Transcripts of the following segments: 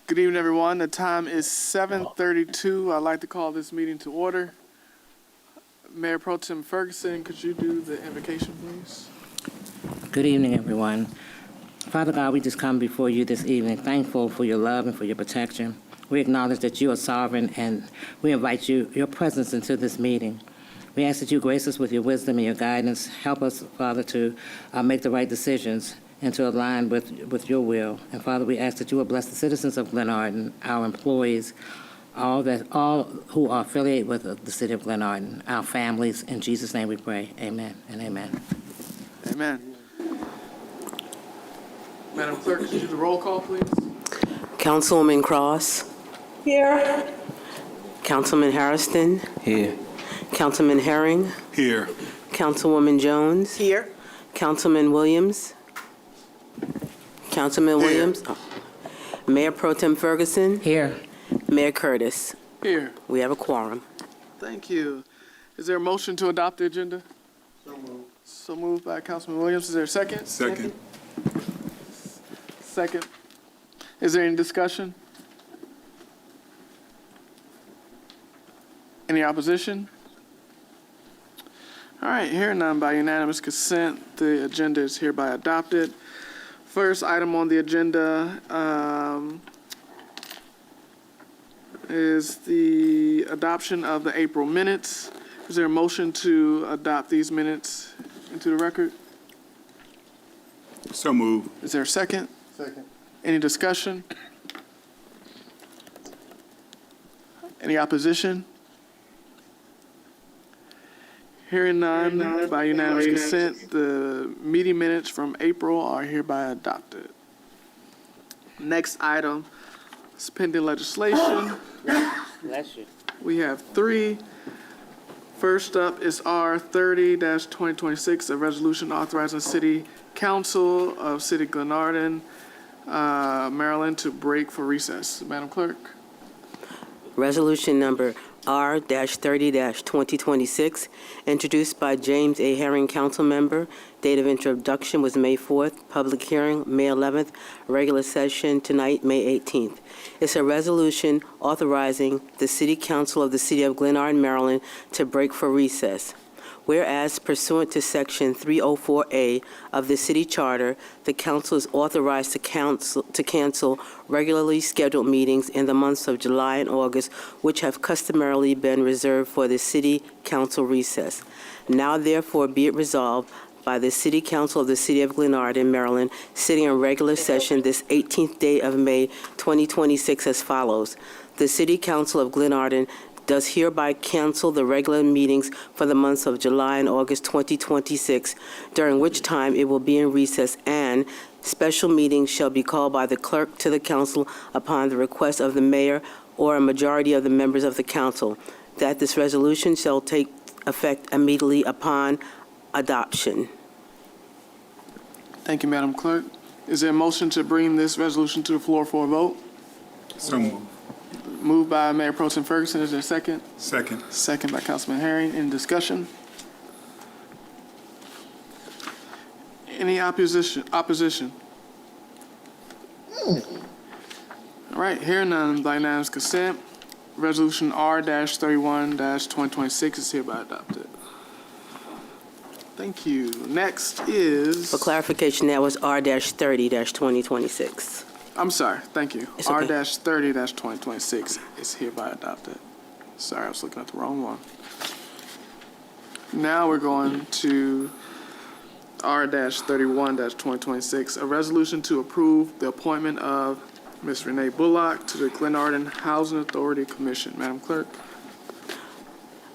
Good evening, everyone. The time is 7:32. I'd like to call this meeting to order. Mayor Pro Tem Ferguson, could you do the invocation, please? Good evening, everyone. Father God, we just come before you this evening, thankful for your love and for your protection. We acknowledge that you are sovereign, and we invite your presence into this meeting. We ask that you grace us with your wisdom and your guidance. Help us, Father, to make the right decisions and to align with your will. And Father, we ask that you will bless the citizens of Glenarden, our employees, all who are affiliated with the city of Glenarden, our families. In Jesus' name we pray. Amen and amen. Amen. Madam Clerk, could you do the roll call, please? Councilwoman Cross. Here. Councilman Harrison. Here. Councilman Herring. Here. Councilwoman Jones. Here. Councilman Williams. Councilman Williams. Mayor Pro Tem Ferguson. Here. Mayor Curtis. Here. We have a quorum. Thank you. Is there a motion to adopt the agenda? So moved by Councilman Williams. Is there a second? Second. Second. Is there any discussion? Any opposition? All right, hearing none, by unanimous consent, the agenda is hereby adopted. First item on the agenda is the adoption of the April minutes. Is there a motion to adopt these minutes into the record? So move. Is there a second? Second. Any discussion? Any opposition? Hearing none, by unanimous consent, the meeting minutes from April are hereby adopted. Next item is pending legislation. Bless you. We have three. First up is R 30-2026, a resolution authorizing City Council of City Glenarden, Maryland, to break for recess. Madam Clerk. Resolution number R-30-2026, introduced by James A. Herring, council member. Date of introduction was May 4th. Public hearing, May 11th. Regular session tonight, May 18th. It's a resolution authorizing the City Council of the City of Glenarden, Maryland, to break for recess. Whereas pursuant to Section 304A of the City Charter, the council is authorized to cancel regularly scheduled meetings in the months of July and August, which have customarily been reserved for the City Council recess. Now therefore be it resolved by the City Council of the City of Glenarden, Maryland, sitting in regular session this 18th day of May 2026 as follows. The City Council of Glenarden does hereby cancel the regular meetings for the months of July and August 2026, during which time it will be in recess, and special meetings shall be called by the clerk to the council upon the request of the mayor or a majority of the members of the council, that this resolution shall take effect immediately upon adoption. Thank you, Madam Clerk. Is there a motion to bring this resolution to the floor for a vote? So move. Moved by Mayor Pro Tem Ferguson. Is there a second? Second. Second by Councilman Herring. Any discussion? Any opposition? All right, hearing none, by unanimous consent, Resolution R-31-2026 is hereby adopted. Thank you. Next is... For clarification, that was R-30-2026. I'm sorry, thank you. It's okay. R-30-2026 is hereby adopted. Sorry, I was looking at the wrong one. Now we're going to R-31-2026, a resolution to approve the appointment of Ms. Renee Bullock to the Glenarden Housing Authority Commission. Madam Clerk.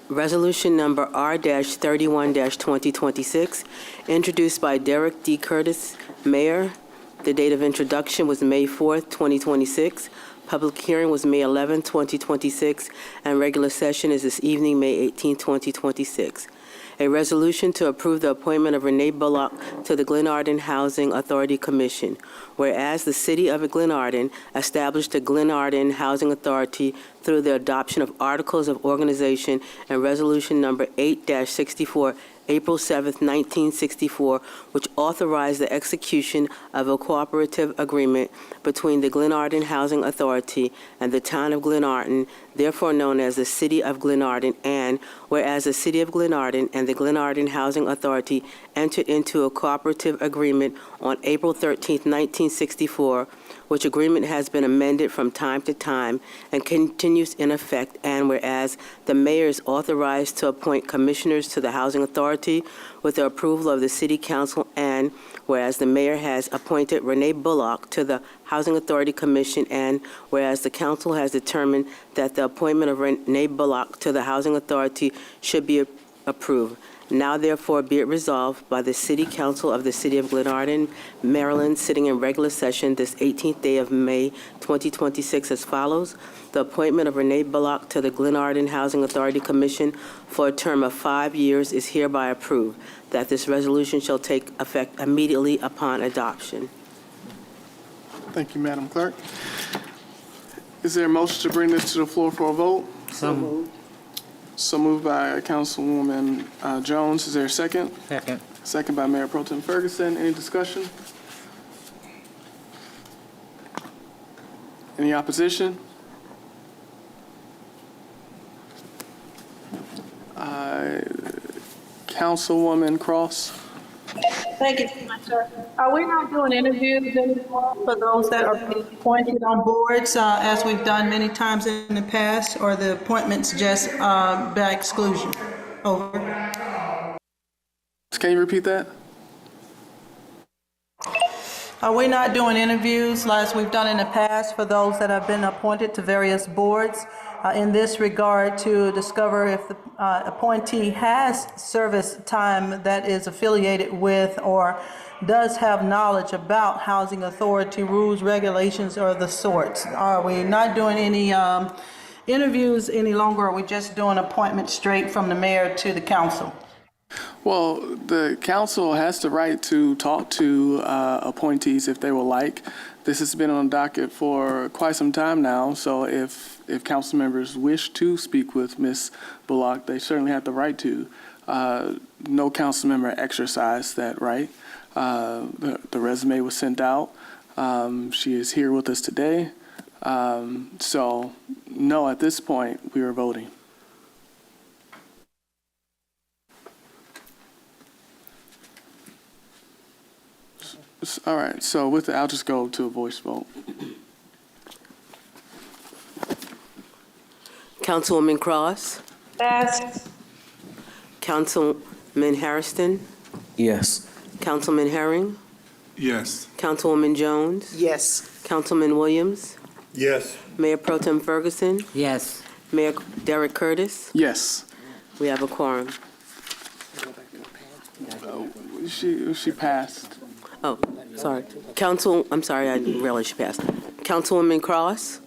Resolution number R-31-2026, introduced by Derek D. Curtis, Mayor. The date of introduction was May 4th, 2026. Public hearing was May 11th, 2026, and regular session is this evening, May 18th, 2026. A resolution to approve the appointment of Renee Bullock to the Glenarden Housing Authority Commission. Whereas the City of Glenarden established the Glenarden Housing Authority through the adoption of Articles of Organization and Resolution number 8-64 April 7, 1964, which authorized the execution of a cooperative agreement between the Glenarden Housing Authority and the Town of Glenarden, therefore known as the City of Glenarden, and whereas the City of Glenarden and the Glenarden Housing Authority entered into a cooperative agreement on April 13, 1964, which agreement has been amended from time to time and continues in effect, and whereas the mayor is authorized to appoint commissioners to the Housing Authority with the approval of the City Council, and whereas the mayor has appointed Renee Bullock to the Housing Authority Commission, and whereas the council has determined that the appointment of Renee Bullock to the Housing Authority should be approved. Now therefore be it resolved by the City Council of the City of Glenarden, Maryland, sitting in regular session this 18th day of May, 2026 as follows. The appointment of Renee Bullock to the Glenarden Housing Authority Commission for a term of 5 years is hereby approved, that this resolution shall take effect immediately upon adoption. Thank you, Madam Clerk. Is there a motion to bring this to the floor for a vote? So moved. So moved by Councilwoman Jones. Is there a second? Second. Second by Mayor Pro Tem Ferguson. Any discussion? Any opposition? Councilwoman Cross. Thank you, sir. We're not doing interviews anymore for those that are being appointed on boards, as we've done many times in the past, or the appointments just by exclusion. Over. Can you repeat that? We're not doing interviews as we've done in the past for those that have been appointed to various boards. In this regard, to discover if the appointee has service time that is affiliated with or does have knowledge about housing authority rules, regulations, or the sorts. We're not doing any interviews any longer. We're just doing appointments straight from the mayor to the council. Well, the council has the right to talk to appointees if they would like. This has been on the docket for quite some time now, so if council members wish to speak with Ms. Bullock, they certainly have the right to. No council member exercised that right. The resume was sent out. She is here with us today. So, no, at this point, we are voting. All right, so with that, I'll just go to a voice vote. Councilwoman Cross? Yes. Councilman Harrison? Yes. Councilman Herring? Yes. Councilwoman Jones? Yes. Councilman Williams? Yes. Mayor Pro Tem Ferguson? Yes. Mayor Derek Curtis? Yes. We have a quorum. She passed. Oh, sorry. I'm sorry, I didn't realize she passed. Councilwoman Cross?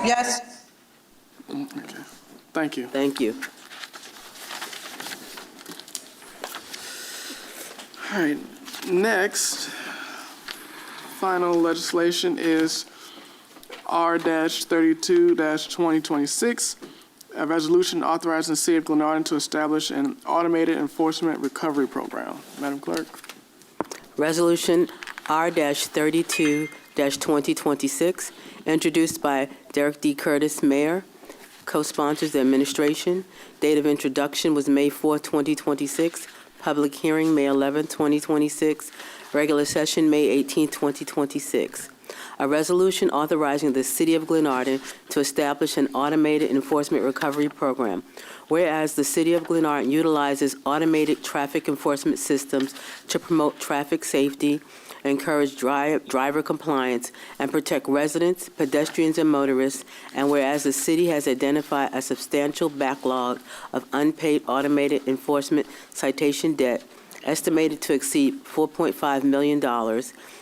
Yes. Okay. Thank you. Thank you. All right, next, final legislation is R-32-2026, a resolution authorizing the City of Glenarden to establish an automated enforcement recovery program. Madam Clerk. Resolution R-32-2026, introduced by Derek D. Curtis, Mayor, co-sponsors the administration. Date of introduction was May 4, 2026. Public hearing, May 11, 2026. Regular session, May 18, 2026. A resolution authorizing the City of Glenarden to establish an automated enforcement recovery program. Whereas the City of Glenarden utilizes automated traffic enforcement systems to promote traffic safety, encourage driver compliance, and protect residents, pedestrians, and motorists, and whereas the city has identified a substantial backlog of unpaid automated enforcement citation debt estimated to exceed $4.5 million,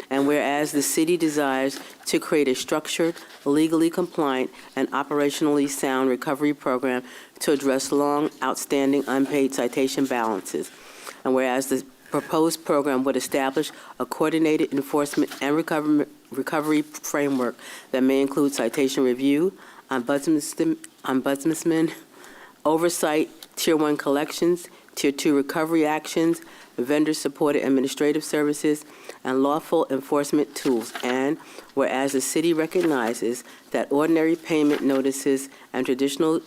and whereas the city desires to create a structured, legally compliant, and operationally sound recovery program to address long outstanding unpaid citation balances, and whereas the proposed program would establish a coordinated enforcement and recovery framework that may include citation review, ombudsman oversight, Tier 1 collections, Tier 2 recovery actions, vendor-supported administrative services, and lawful enforcement tools. And whereas the city recognizes that ordinary payment notices and traditional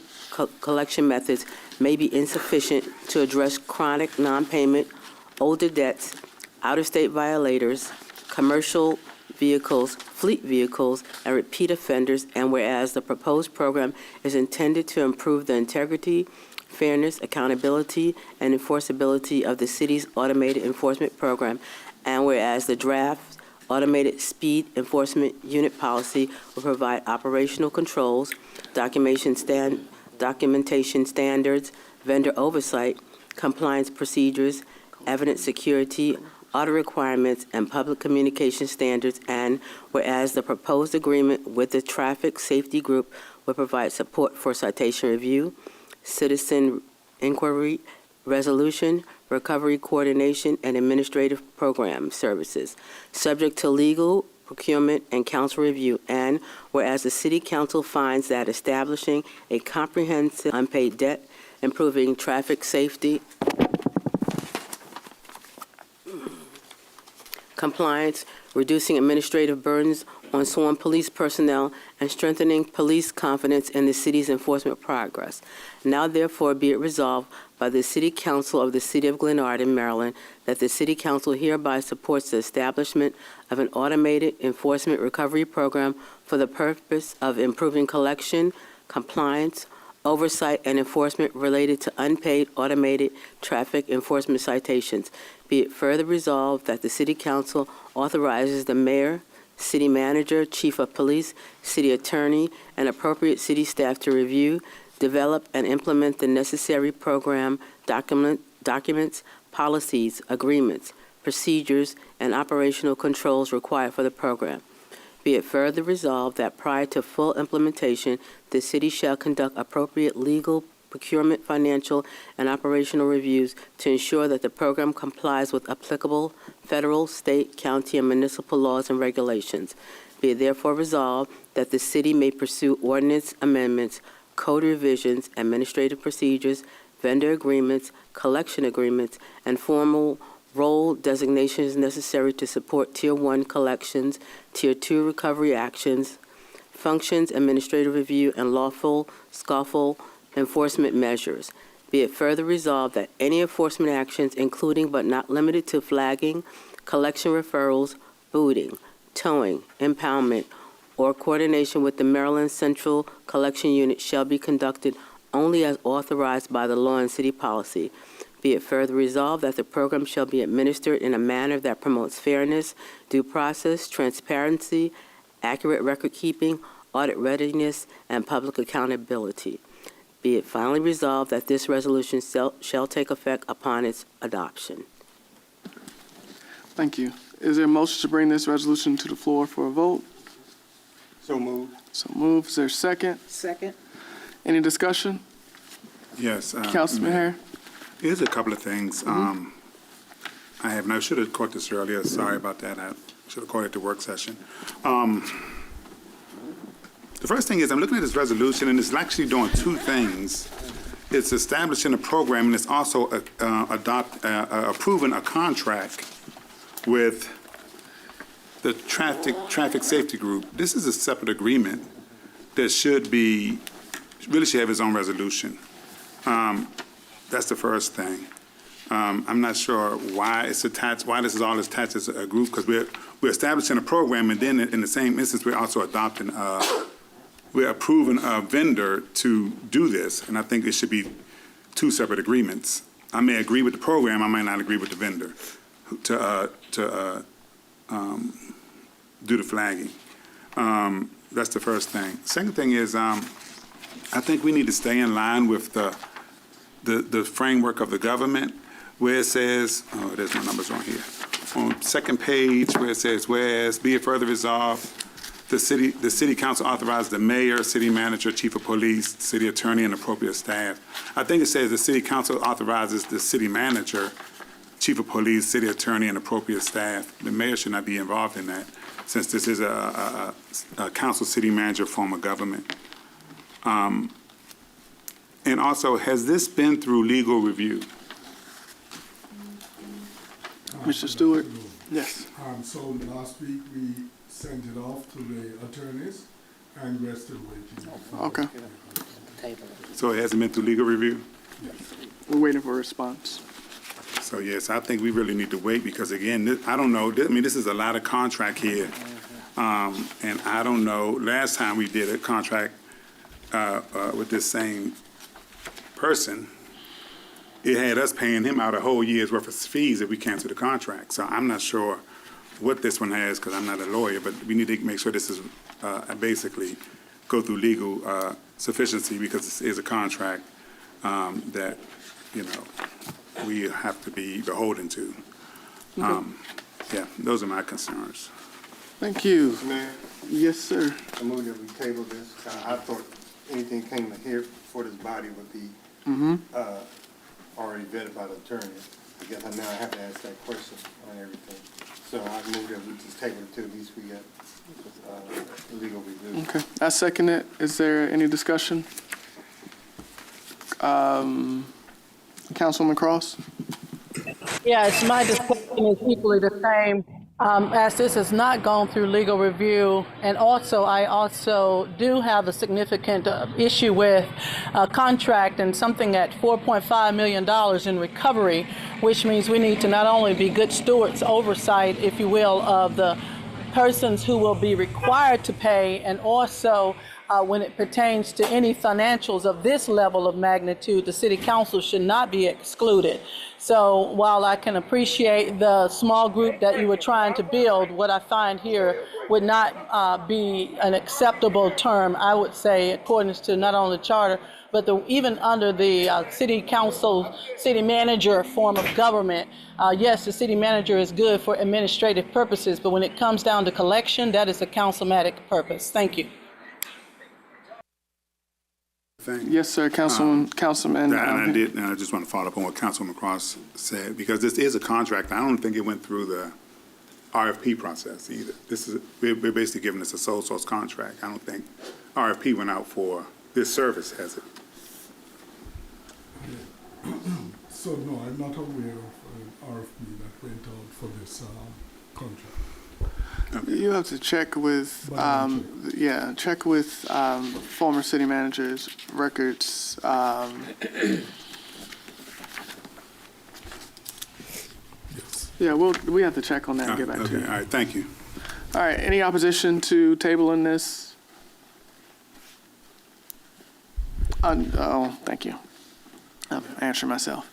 collection methods may be insufficient to address chronic non-payment, older debts, out-of-state violators, commercial vehicles, fleet vehicles, and repeat offenders, and whereas the proposed program is intended to improve the integrity, fairness, accountability, and enforceability of the city's automated enforcement program, and whereas the draft automated speed enforcement unit policy will provide operational controls, documentation standards, vendor oversight, compliance procedures, evidence security, audit requirements, and public communication standards, and whereas the proposed agreement with the Traffic Safety Group will provide support for citation review, citizen inquiry, resolution, recovery coordination, and administrative program services, subject to legal, procurement, and council review, and whereas the City Council finds that establishing a comprehensive unpaid debt, improving traffic safety, compliance, reducing administrative burdens on sworn police personnel, and strengthening police confidence in the city's enforcement progress. Now therefore be it resolved by the City Council of the City of Glenarden, Maryland, that the City Council hereby supports the establishment of an automated enforcement recovery program for the purpose of improving collection, compliance, oversight, and enforcement related to unpaid automated traffic enforcement citations. Be it further resolved that the City Council authorizes the mayor, city manager, chief of police, city attorney, and appropriate city staff to review, develop, and implement the necessary program documents, policies, agreements, procedures, and operational controls required for the program. Be it further resolved that prior to full implementation, the city shall conduct appropriate legal, procurement, financial, and operational reviews to ensure that the program complies with applicable federal, state, county, and municipal laws and regulations. Be it therefore resolved that the city may pursue ordinance amendments, code revisions, administrative procedures, vendor agreements, collection agreements, and formal role designations necessary to support Tier 1 collections, Tier 2 recovery actions, functions, administrative review, and lawful, enforcement measures. Be it further resolved that any enforcement actions, including but not limited to flagging, collection referrals, booting, towing, impoundment, or coordination with the Maryland Central Collection Unit shall be conducted only as authorized by the law and city policy. Be it further resolved that the program shall be administered in a manner that promotes fairness, due process, transparency, accurate record keeping, audit readiness, and public accountability. Be it finally resolved that this resolution shall take effect upon its adoption. Thank you. Is there a motion to bring this resolution to the floor for a vote? So moved. So moved. Is there a second? Second. Any discussion? Yes. Councilman Hare? Here's a couple of things. I should have caught this earlier. Sorry about that. I should have caught it at the work session. The first thing is I'm looking at this resolution, and it's actually doing two things. It's establishing a program, and it's also approving a contract with the traffic safety group. This is a separate agreement that really should have its own resolution. That's the first thing. I'm not sure why it's attached, why this is all attached as a group, because we're establishing a program, and then in the same instance, we're also we're approving a vendor to do this, and I think it should be two separate agreements. I may agree with the program, I might not agree with the vendor to do the flagging. That's the first thing. Second thing is, I think we need to stay in line with the framework of the government, where it says, there's no numbers on here. On second page, where it says, whereas be it further resolved, the city council authorizes the mayor, city manager, chief of police, city attorney, and appropriate staff. I think it says the city council authorizes the city manager, chief of police, city attorney, and appropriate staff. The mayor should not be involved in that, since this is a council city manager form of government. And also, has this been through legal review? Mr. Stewart? Yes. So last week we sent it off to the attorneys and we're still waiting. Okay. So it hasn't been through legal review? We're waiting for a response. So yes, I think we really need to wait because again, I don't know, I mean, this is a lot of contract here. And I don't know, last time we did a contract with this same person, it had us paying him out a whole year's worth of fees if we cancel the contract. So I'm not sure what this one has because I'm not a lawyer, but we need to make sure this is basically go through legal sufficiency because this is a contract that, you know, we have to be beholden to. Yeah, those are my concerns. Thank you. Mayor, Yes, sir. I move that we table this. I thought anything came here before this body would be already vetted by the attorney. I guess now I have to ask that question on everything. So I move that we just table it till at least we get legal review. Okay, I second it. Is there any discussion? Councilwoman Cross? Yes, my discussion is equally the same. As this has not gone through legal review, and also I also do have a significant issue with a contract and something at $4.5 million in recovery, which means we need to not only be good stewards, oversight, if you will, of the persons who will be required to pay, and also when it pertains to any financials of this level of magnitude, the city council should not be excluded. So while I can appreciate the small group that you were trying to build, what I find here would not be an acceptable term, I would say, according to not only the charter, but even under the city council, city manager form of government. Yes, the city manager is good for administrative purposes, but when it comes down to collection, that is a councilmatic purpose. Thank you. Yes, sir, Councilman. And I just want to follow up on what Councilwoman Cross said, because this is a contract. I don't think it went through the RFP process either. We're basically giving us a sole source contract. I don't think RFP went out for this service, has it? So no, I'm not aware of an RFP that went out for this contract. You have to check with, check with former city managers' records. Yes. Yeah, we have to check on that and get back to you. All right, thank you. All right, any opposition to tabling this? Thank you. I'm answering myself.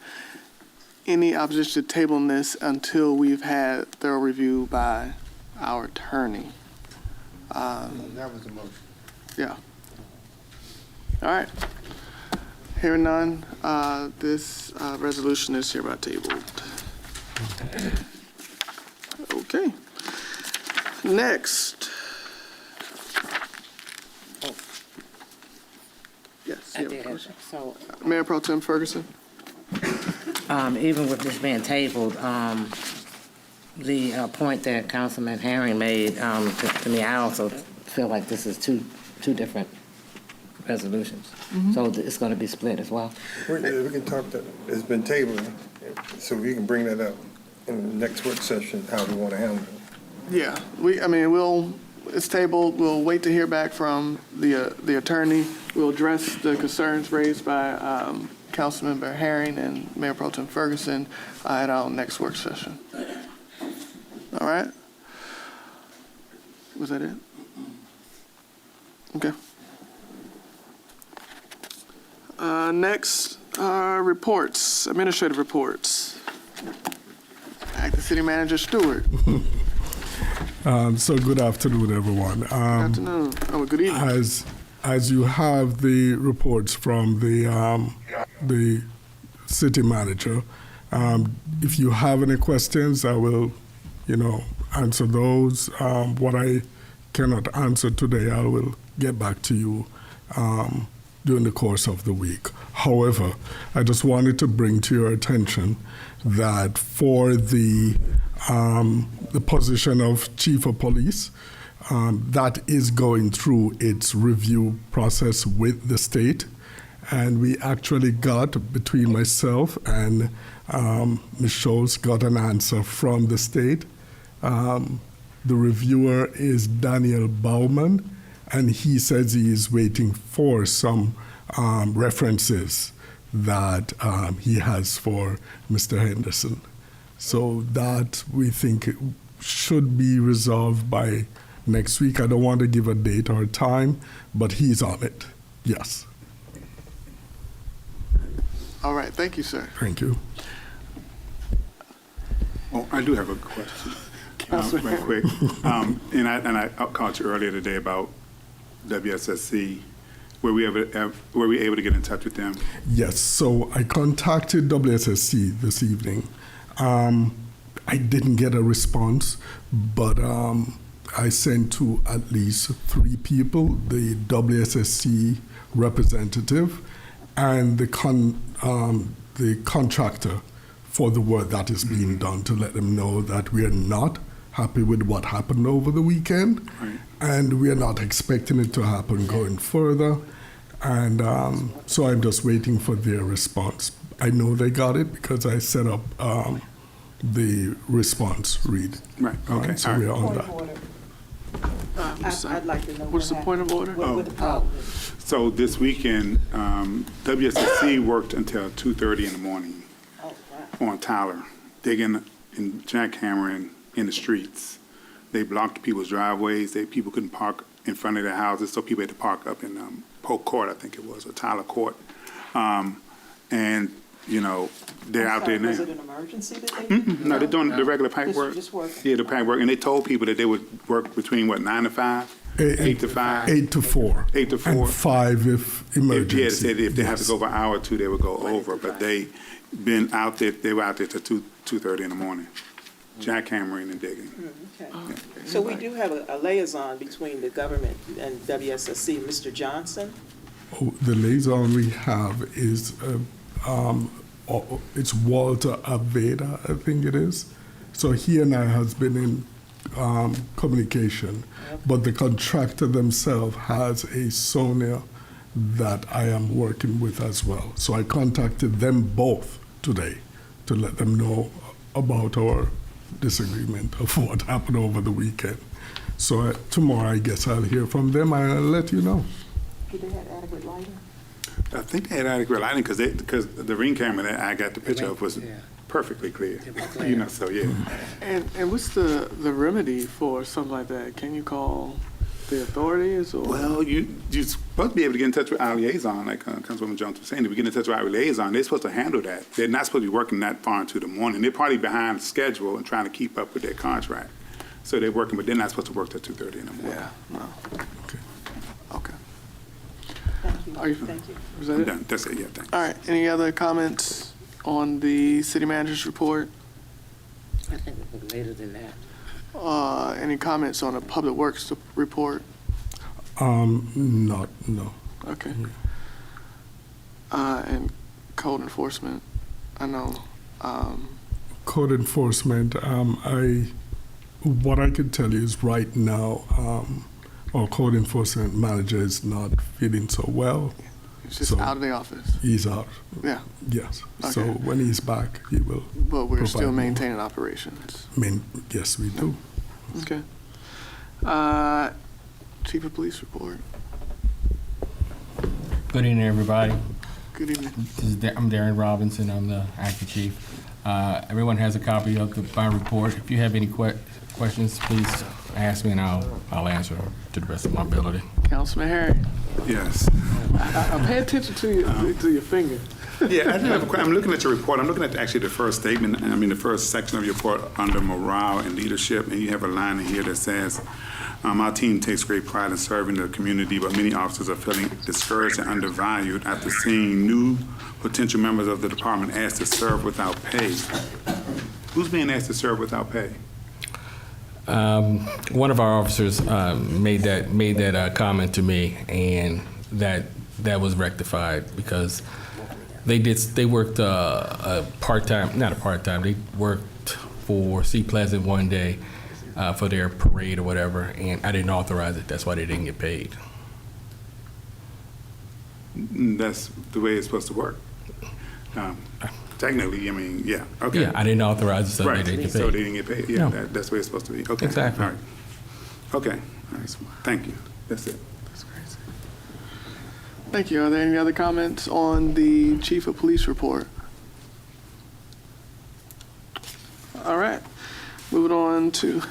Any opposition to tabling this until we've had thorough review by our attorney? That was the motion. Yeah. All right. Hearing none, this resolution is hereby tabled. Okay. Next. Yes. Yeah, of course. So, Mayor Pro Tem Ferguson. even with this being tabled, the point that Councilman Herring made to me, I also feel like this is two different resolutions. So it's going to be split as well. We can talk that, it's been tabled, so we can bring that up in the next work session, how we want to handle it. Yeah, it's tabled. We'll wait to hear back from the attorney. We'll address the concerns raised by Councilmember Herring and Mayor Pro Tem Ferguson at our next work session. All right? Was that it? Okay. Next, reports, administrative reports. Acting City Manager Stewart. So good afternoon, everyone. Good afternoon. Oh, good evening. As you have the reports from the city manager, if you have any questions, I will, answer those. What I cannot answer today, I will get back to you during the course of the week. However, I just wanted to bring to your attention that for the position of chief of police, that is going through its review process with the state, And we actually got, between myself and Ms. Schultz, got an answer from the state. The reviewer is Daniel Baumann, and he says he is waiting for some references that he has for Mr. Henderson. So that we think should be resolved by next week. I don't want to give a date or a time, but he's on it. Yes. All right, thank you, sir. Thank you. Oh, I do have a question, right quick. And I called you earlier today about WSSC. Were we able to get in touch with them? Yes, so I contacted WSSC this evening. I didn't get a response, but I sent to at least 3 people, the WSSC representative and the contractor for the work that is being done, to let them know that we are not happy with what happened over the weekend, Right. and we are not expecting it to happen going further. And so I'm just waiting for their response. I know they got it because I set up the response read. Right, okay, So all we're right. on Point that. of order. What's I'd like to know What's the point of order? What the problem is. So this weekend, WSSC worked until 2:30 in the morning Oh, wow. on Tyler, digging and jackhammering in the streets. They blocked people's driveways. People couldn't park in front of their houses, so people had to park up in Polk Court, I think it was, or Tyler Court. And, you know, they're out there now. Was it an emergency that they? No, they're doing the regular pipe work. Just working. Yeah, the pipe work. And they told people that they would work between, 9 to 5? 8 to 5? 8 to 4. 8 to 4. And 5 if emergency. Yeah, they said if they have to Yes. go for an hour or two, they would go over, but they been out there, they were out there till 2:30 in the morning, jackhammering and digging. Okay. So we do have a liaison between the government and WSSC, Mr. Johnson. Oh, the liaison we have is, it's Walter Aveda, I think it is. So he and I has been in communication, but the contractor themselves has a Sonia that I am working with as well. So I contacted them both today to let them know about our disagreement of what happened over the weekend. So tomorrow, I guess I'll hear from them and I'll let you know. Do they have adequate lighting? I think they had adequate lighting, because the ring camera that I got the picture of was Yeah. perfectly clear. It was clear. You know, so yeah. And what's the remedy for something like that? Can you call the authorities or? Well, you're supposed to be able to get in touch with our liaison, like Councilwoman Jones was saying. If we get in touch with our liaison, they're supposed to handle that. They're not supposed to be working that far into the morning. They're probably behind schedule and trying to keep up with their contract. So they're working, but they're not supposed to work till 2:30 in the morning. Yeah, no. Okay. Okay. Thank you. Are you- Thank you. Is that I'm it? done. That's it, yeah, thanks. All right, any other comments on the city manager's report? I think it was later than that. Any comments on the public works report? No. Okay. And code enforcement, I know, Code enforcement, what I can tell you is right now, our code enforcement manager is not feeling so well. it's just So- out of the office. He's out, Yeah, yes. So Okay. when he's back, he will, but we're Provide still more. maintaining operations. yes, we do. Okay. Chief of Police report. Good evening, everybody. Good evening. I'm Darren Robinson. I'm the acting chief. Everyone has a copy of my report. If you have any questions, please ask me, and I'll answer to the best of my ability. Councilman Harry, Yes. I pay attention to your finger. Yeah, I do have a question. I'm looking at your report. I'm looking at actually the first statement, the first section of your report under morale and leadership, and you have a line in here that says, our team takes great pride in serving the community, but many officers are feeling discouraged and undervalued after seeing new potential members of the department asked to serve without pay. Who's being asked to serve without pay? One of our officers made that comment to me, and that was rectified because they worked a part-time, not a part-time. They worked for Sea Pleasant one day for their parade or whatever, and I didn't authorize it. That's why they didn't get paid. That's the way it's supposed to work. Technically, I mean, yeah, okay. Yeah, I didn't authorize it, so Right, they didn't get so paid. they didn't get paid, yeah, No. that's the way it's supposed to be, okay. Exactly. All right. Okay, all right, thank you, that's it. Thank you. Are there any other comments on the chief of police report? All right, moving on to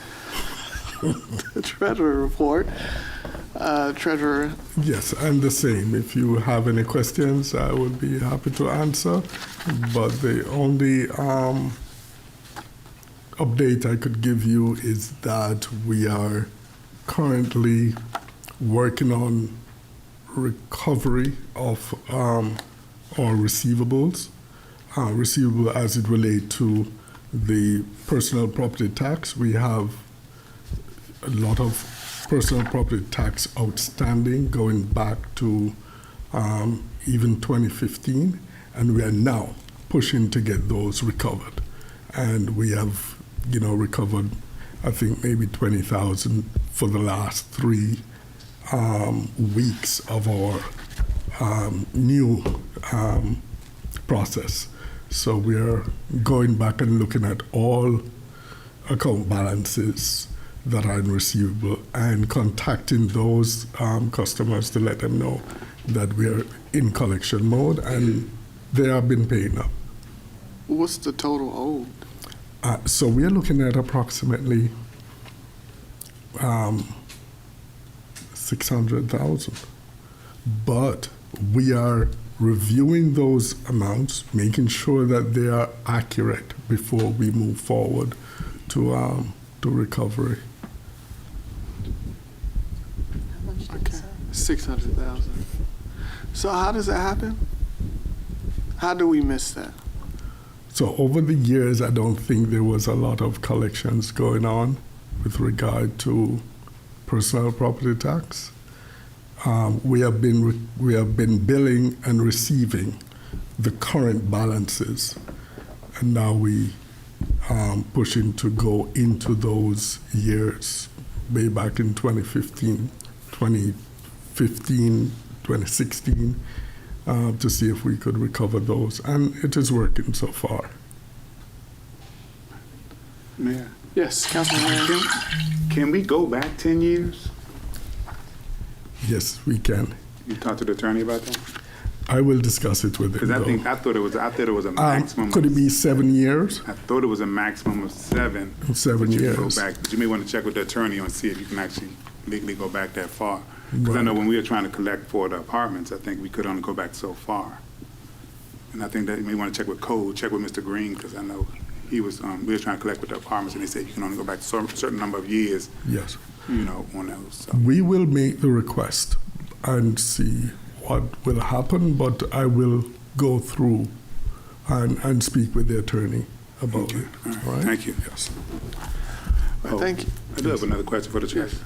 the treasurer report. Treasurer, Yes, I'm the same. If you have any questions, I would be happy to answer. But the only update I could give you is that we are currently working on recovery of our receivables, receivable as it relates to the personal property tax. We have a lot of personal property tax outstanding going back to even 2015, and we are now pushing to get those recovered. And we have, recovered, I think, maybe 20,000 for the last 3 weeks of our new process. So we are going back and looking at all account balances that are receivable and contacting those customers to let them know that we are in collection mode, and they have been paying up. what's the total owed? So we are looking at approximately 600,000, but we are reviewing those amounts, making sure that they are accurate before we move forward to recovery. 600,000. So how does that happen? How do we miss that? So over the years, I don't think there was a lot of collections going on with regard to personal property tax. We have been billing and receiving the current balances, and now we pushing to go into those years, way back in 2015, 2016, to see if we could recover those, and it is working so far. Mayor, Yes, Councilman Rand. can we go back 10 years? Yes, we can. You talked to the attorney about that? I will discuss it with him. Because I thought it was a maximum. Could it be 7 years? I thought it was a maximum of 7. 7 but you can years. Go back, but you may want to check with the attorney and see if you can actually legally go back that far. Because I know when we were trying to collect for the apartments, I think we could only go back so far. And I think that you may want to check with code, check with Mr. Green, because I know he was, we were trying to collect with the apartments, and they said you can only go back a certain number of years, Yes. on those. So. We will make the request and see what will happen, but I will go through and speak with the attorney about it. All right. All right? Thank you. Yes. Right, thank you. I do have another question for the treasurer.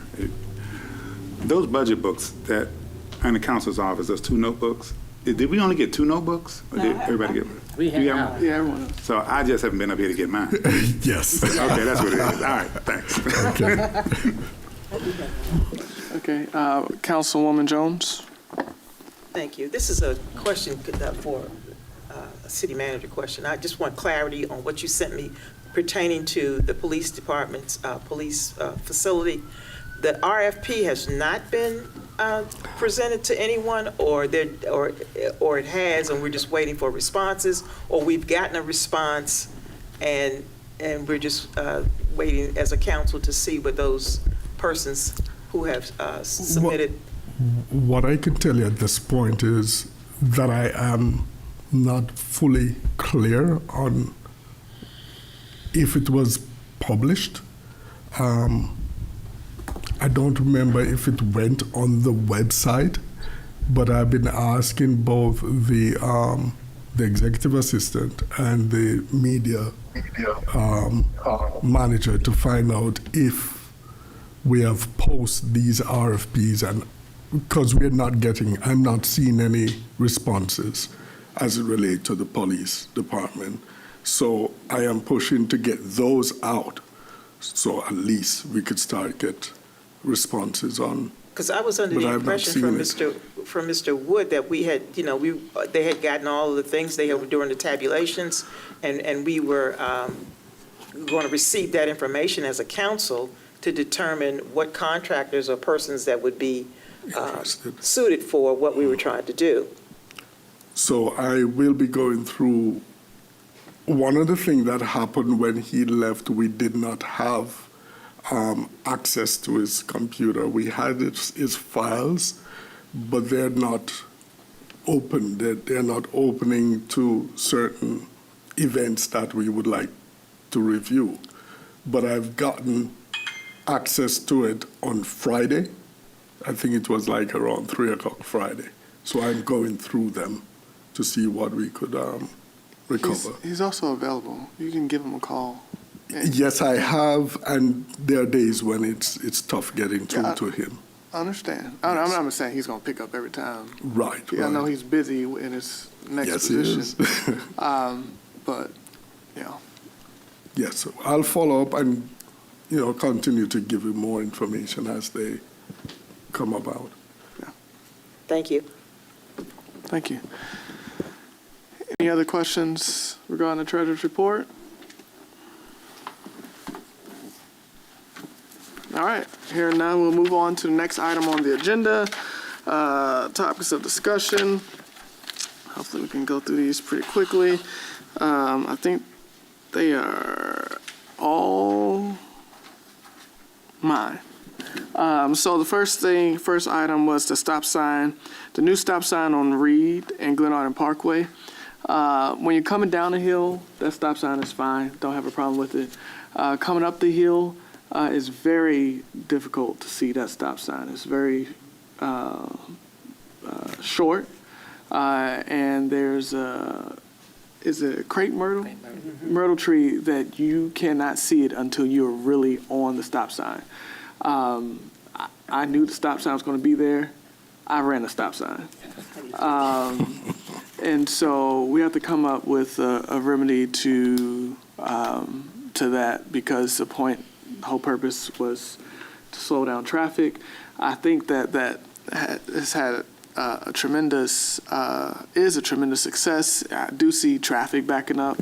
Those budget books that in the council's office, those 2 notebooks, did we only get 2 notebooks? Or did everybody get one? We have You got ours. one? Yeah, everyone else. So I just haven't been up here to get mine. Yes. Okay, that's what it is. All right, thanks. Okay. Okay, Councilwoman Jones. Thank you. This is a question for a city manager question. I just want clarity on what you sent me pertaining to the police department's police facility. The RFP has not been presented to anyone, or it has, and we're just waiting for responses, or we've gotten a response, and we're just waiting as a council to see what those persons who have submitted. What I can tell you at this point is that I am not fully clear on if it was published. I don't remember if it went on the website, but I've been asking both the executive assistant and the media manager to find out if we have posted these RFPs, and because I'm not seeing any responses as it relates to the police department. So I am pushing to get those out, so at least we could start get responses on. Because I was under But the I've not impression seen from Mr. Wood that we had, they had gotten all of the things they had during the tabulations, and we were going to receive that information as a council to determine what contractors or persons that would be Interested. suited for what we were trying to do. So I will be going through, one of the things that happened when he left, we did not have access to his computer. We had his files, but they're not open. They're not opening to certain events that we would like to review. But I've gotten access to it on Friday. I think it was like around 3 o'clock Friday. So I'm going through them to see what we could recover. He's also available. You can give him a call. Yes, I have, and there are days when it's tough getting through to him. I understand. I'm not saying he's going to pick up every time. Right, Yeah, I right. know he's busy in his next Yes, position. he is. But, Yes, so I'll follow up and, continue to give you more information as they come about. Thank you. thank you. Any other questions regarding the treasurer's report? All right, here and now we'll move on to the next item on the agenda, topics of discussion. Hopefully we can go through these pretty quickly. I think they are all mine. So the first item was the stop sign, the new stop sign on Reed and Glenarden Parkway. When you're coming down the hill, that stop sign is fine, don't have a problem with it. Coming up the hill, it's very difficult to see that stop sign. It's very short, and there's is it a crepe myrtle? Myrtle tree that you cannot see it until you're really on the stop sign. I knew the stop sign was going to be there. I ran the stop sign. And so we have to come up with a remedy to that, because the whole purpose was to slow down traffic. I think that has had a tremendous success. I do see traffic backing up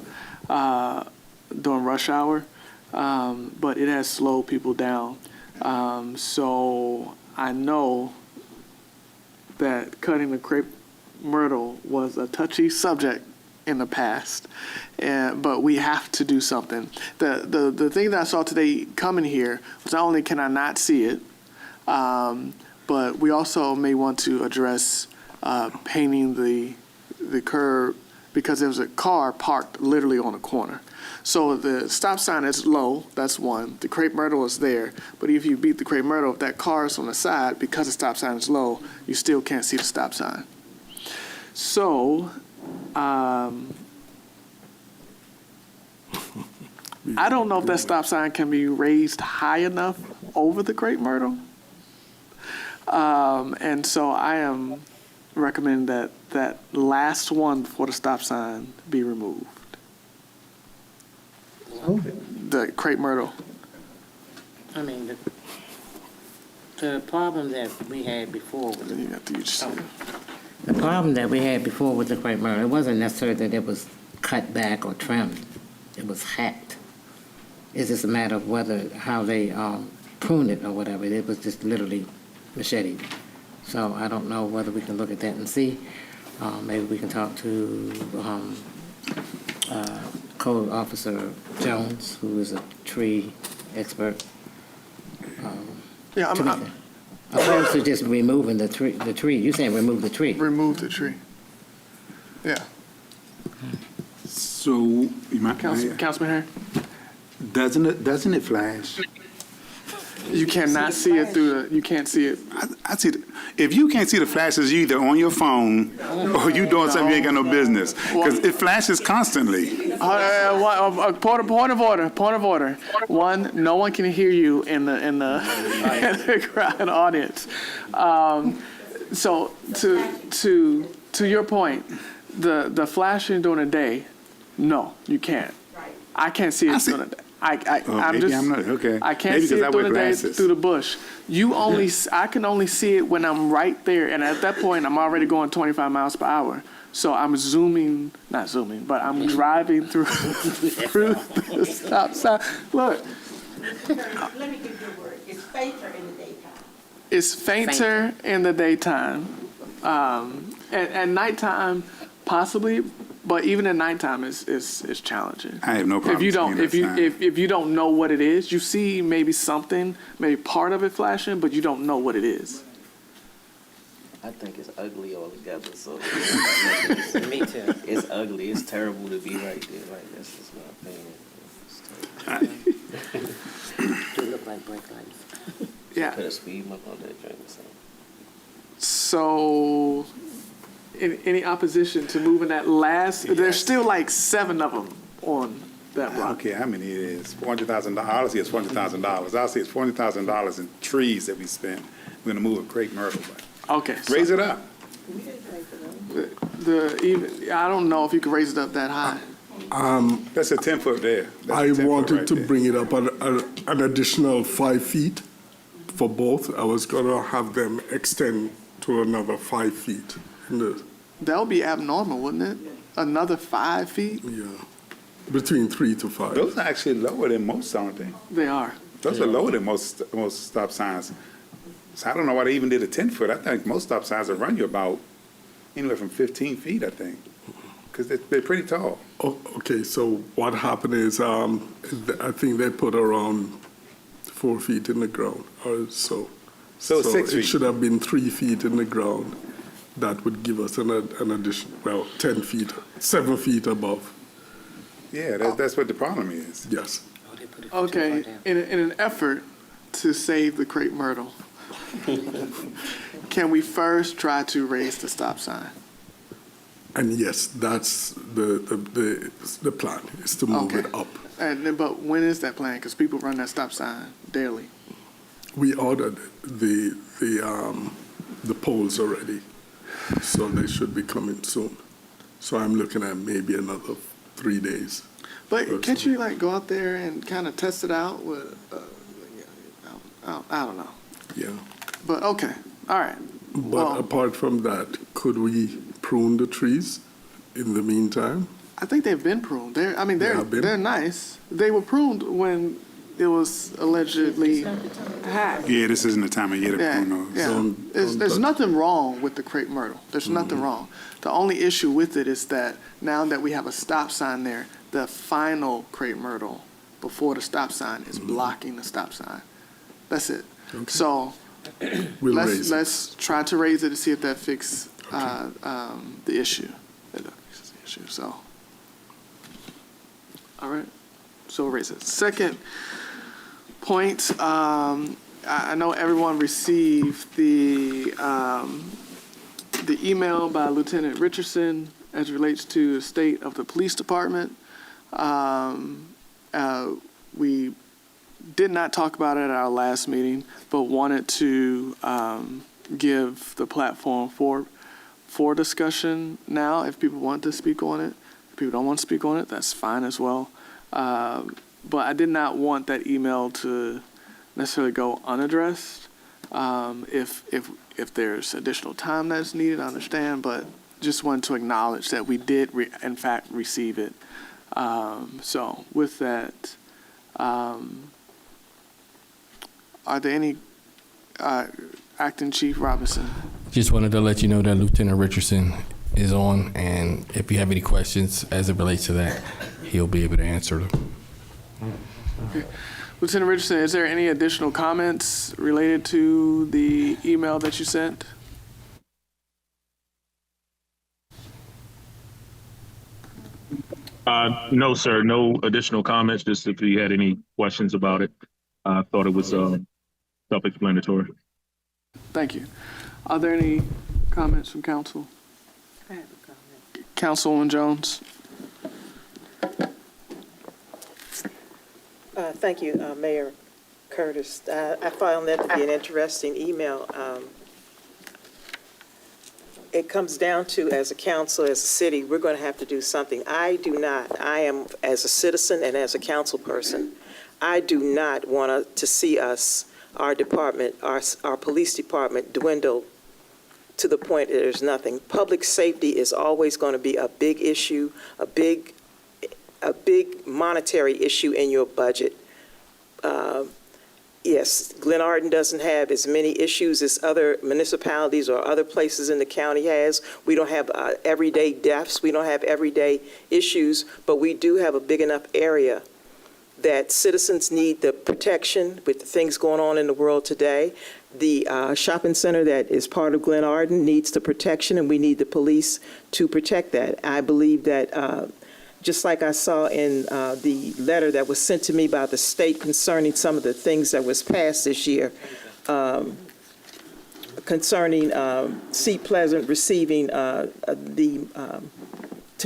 during rush hour, but it has slowed people down. So I know that cutting the crepe myrtle was a touchy subject in the past, but we have to do something. The thing that I saw today coming here was not only can I not see it, but we also may want to address painting the curb, because there was a car parked literally on the corner. So the stop sign is low, that's one. The crepe myrtle is there, but if you beat the crepe myrtle, if that car is on the side, because the stop sign is low, you still can't see the stop sign. So, I don't know if that stop sign can be raised high enough over the crepe myrtle. And so I am recommending that last one before the stop sign be removed. The crepe myrtle. I mean, the problem that we had before with You got to use. the problem that we had before with the crepe myrtle, it wasn't necessarily that it was cut back or trimmed. It was hacked. It's just a matter of how they pruned it or whatever. It was just literally machete. So I don't know whether we can look at that and see. Maybe we can talk to Code Officer Jones, who is a tree expert. Yeah, I'm Opposed to just removing the tree. You're saying remove the tree. remove the tree. Yeah. So, Councilman Harry? doesn't it flash? You cannot see it you can't see it. I see. If you can't see the flashes, you either on your phone or you doing something you ain't got no business, because it flashes constantly. Point of order. One, no one can hear you in the crowd audience. So to your point, the flashing during the day, no, you can't. I can't see it during the day. I'm maybe just. I'm not, okay. I can't Maybe see 'cause it I through wear the day, glasses. through the bush. I can only see it when I'm right there, and at that point, I'm already going 25 miles per hour. So I'm not zooming, but I'm driving through the stop sign. Look, Let me give you a word. It's fainter in the daytime. it's fainter in the daytime. At nighttime, possibly, but even at nighttime, it's challenging. I have no problem If you don't, seeing that sign. if you don't know what it is, you see maybe something, maybe part of it flashing, but you don't know what it is. I think it's ugly altogether, so. Me too. It's ugly, it's terrible to be right there, like, that's just my opinion. It's terrible. They look like brake lights. Yeah. Put a speed bump on that joint or something. So, any opposition to moving that last? There's still like 7 of them on that I block. don't care how many it is. $400,000. Honestly, it's $400,000. I'll say it's $400,000 in trees that we spent. We're gonna move a crepe myrtle, but Okay. So raise it up. I don't know if you can raise it up that high. That's a 10-foot there. That's a I 10-foot wanted right to there. bring it up an additional 5 feet for both. I was gonna have them extend to another 5 feet. That would be abnormal, wouldn't it? Another 5 feet? Yeah, between 3 to 5. Those are actually lower than most, aren't they? They are. Those are lower than most stop signs. So I don't know why they even did a 10-foot. I think most stop signs will run you about anywhere from 15 feet, I think, because they're pretty tall. Oh, okay, so what happened is, I think they put around 4 feet in the ground, or so. So 6 it feet. should have been 3 feet in the ground. That would give us an addition, 10 feet, 7 feet above, Yeah, that's what the problem is. yes. Okay. In an effort to save the crepe myrtle, can we first try to raise the stop sign? And yes, that's the plan, is to move it Okay. up. But when is that plan? Because people run that stop sign daily. We ordered the poles already, so they should be coming soon. So I'm looking at maybe another 3 days. But can't you like go out there and kind of test it out with? I don't know. Yeah. But okay, all right. But Well, apart from that, could we prune the trees in the meantime? I think they've been pruned. They're have been? they're nice. They were pruned when it was allegedly hacked. Yeah, this isn't the time of year to Yeah, prune those. yeah. There's touch. nothing wrong with the crepe myrtle. There's nothing wrong. The only issue with it is that now that we have a stop sign there, the final crepe myrtle before the stop sign is blocking the stop sign. That's it. So We'll raise it. let's try to raise it to see if that fixes the issue. That fixes the issue. So, all right. So we'll raise it. Second point. I know everyone received the email by Lieutenant Richardson as it relates to the state of the police department. We did not talk about it at our last meeting, but wanted to give the platform for discussion now. If people want to speak on it, if people don't want to speak on it, that's fine as well. But I did not want that email to necessarily go unaddressed. If there's additional time that's needed, I understand, but just wanted to acknowledge that we did, in fact, receive it. So with that, are there any, Acting Chief Robinson? Just wanted to let you know that Lieutenant Richardson is on, and if you have any questions as it relates to that, he'll be able to answer them. Okay. Lieutenant Richardson, is there any additional comments related to the email that you sent? No, sir. No additional comments. Just if you had any questions about it, I thought it was self-explanatory. Thank you. Are there any comments from council? I have a comment. Councilwoman Jones? Thank you, Mayor Curtis. I found that to be an interesting email. It comes down to, as a council, as a city, we're going to have to do something. I am, as a citizen and as a council person, I do not want to see our department, our police department dwindle to the point that there's nothing. Public safety is always going to be a big issue, a big monetary issue in your budget. Yes, Glenarden doesn't have as many issues as other municipalities or other places in the county has. We don't have everyday deaths. We don't have everyday issues, but we do have a big enough area that citizens need the protection with the things going on in the world today. The shopping center that is part of Glenarden needs the protection, and we need the police to protect that. I believe that just like I saw in the letter that was sent to me by the state concerning some of the things that was passed this year, concerning Seat Pleasant receiving to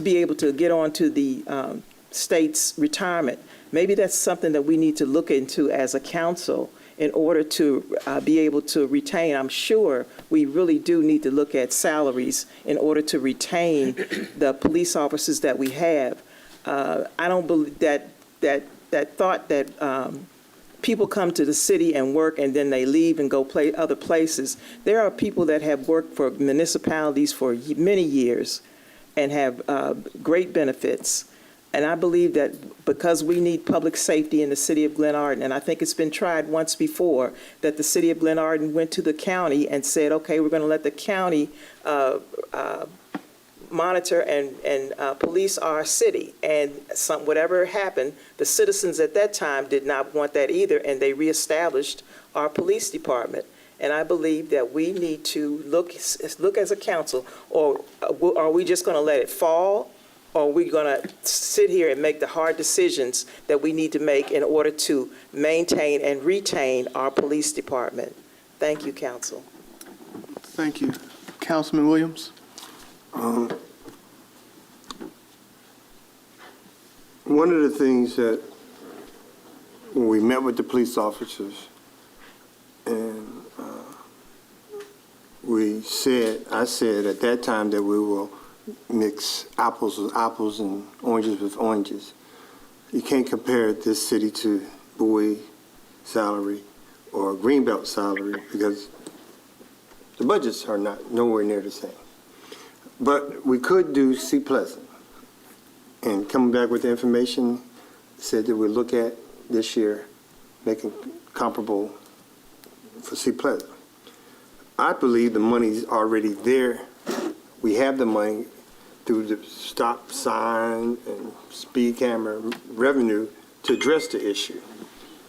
be able to get onto the state's retirement. Maybe that's something that we need to look into as a council in order to be able to retain. I'm sure we really do need to look at salaries in order to retain the police officers that we have. I don't believe that thought that people come to the city and work and then they leave and go play other places. There are people that have worked for municipalities for many years and have great benefits. And I believe that because we need public safety in the city of Glenarden, and I think it's been tried once before, that the city of Glenarden went to the county and said, okay, we're going to let the county monitor and police our city. And whatever happened, the citizens at that time did not want that either, and they reestablished our police department. And I believe that we need to look as a council, or are we just going to let it fall? Or are we going to sit here and make the hard decisions that we need to make in order to maintain and retain our police department? Thank you, Council. Thank you. Councilman Williams? One of the things that when we met with the police officers and I said at that time that we will mix apples with apples and oranges with oranges. You can't compare this city to Bowie salary or Greenbelt salary because the budgets are nowhere near the same. But we could do Seat Pleasant. And coming back with the information, said that we'll look at this year making comparable for Seat Pleasant. I believe the money's already there. We have the money through the stop sign and speed camera revenue to address the issue.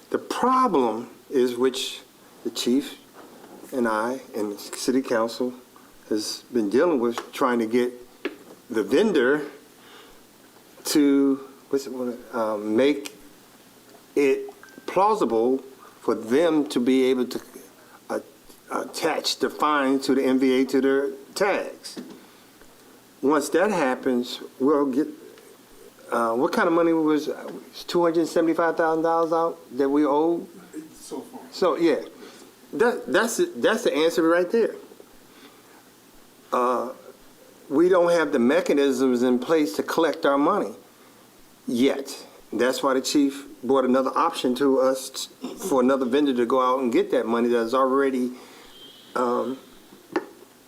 The problem is, which the chief and I and the city council has been dealing with, trying to get the vendor to make it plausible for them to be able to attach the fine to the MVA to their tags. Once that happens, we'll get, what kind of money was $275,000 out that we owe? So far. So, yeah, that's the answer right there. We don't have the mechanisms in place to collect our money yet. That's why the chief brought another option to us for another vendor to go out and get that money that's already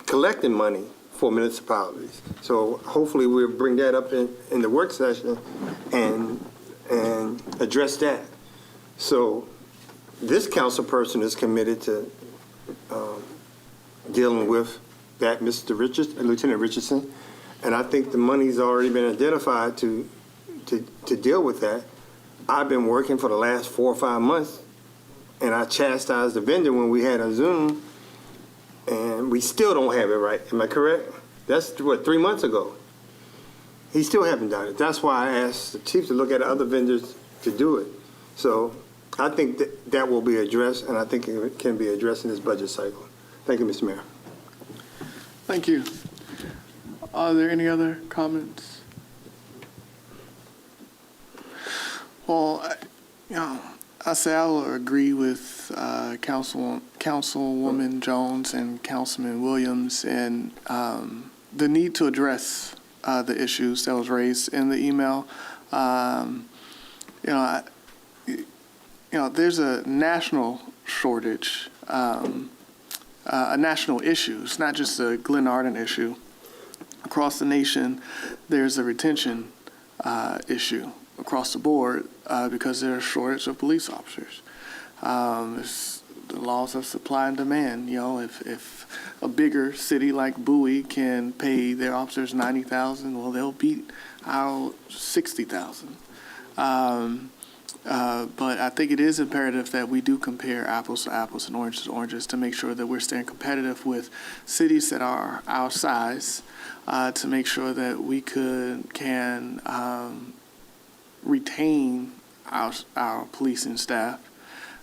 collecting money for municipalities. So hopefully we'll bring that up in the work session and address that. So this council person is committed to dealing with that, Lieutenant Richardson, and I think the money's already been identified to deal with that. I've been working for the last 4 or 5 months, and I chastised the vendor when we had a Zoom, and we still don't have it right. Am I correct? That's, what, 3 months ago. He still hasn't done it. That's why I asked the chief to look at other vendors to do it. So I think that will be addressed, and I think it can be addressed in this budget cycle. Thank you, Mr. Mayor. Thank you. Are there any other comments? Well, I say I will agree with Councilwoman Jones and Councilman Williams and the need to address the issues that was raised in the email. there's a national shortage, a national issue. It's not just a Glenarden issue. Across the nation, there's a retention issue across the board because there's a shortage of police officers. It's the laws of supply and demand. If a bigger city like Bowie can pay their officers $90,000, well, they'll beat out $60,000. But I think it is imperative that we do compare apples to apples and oranges to oranges to make sure that we're staying competitive with cities that are our size, to make sure that we can retain our policing staff,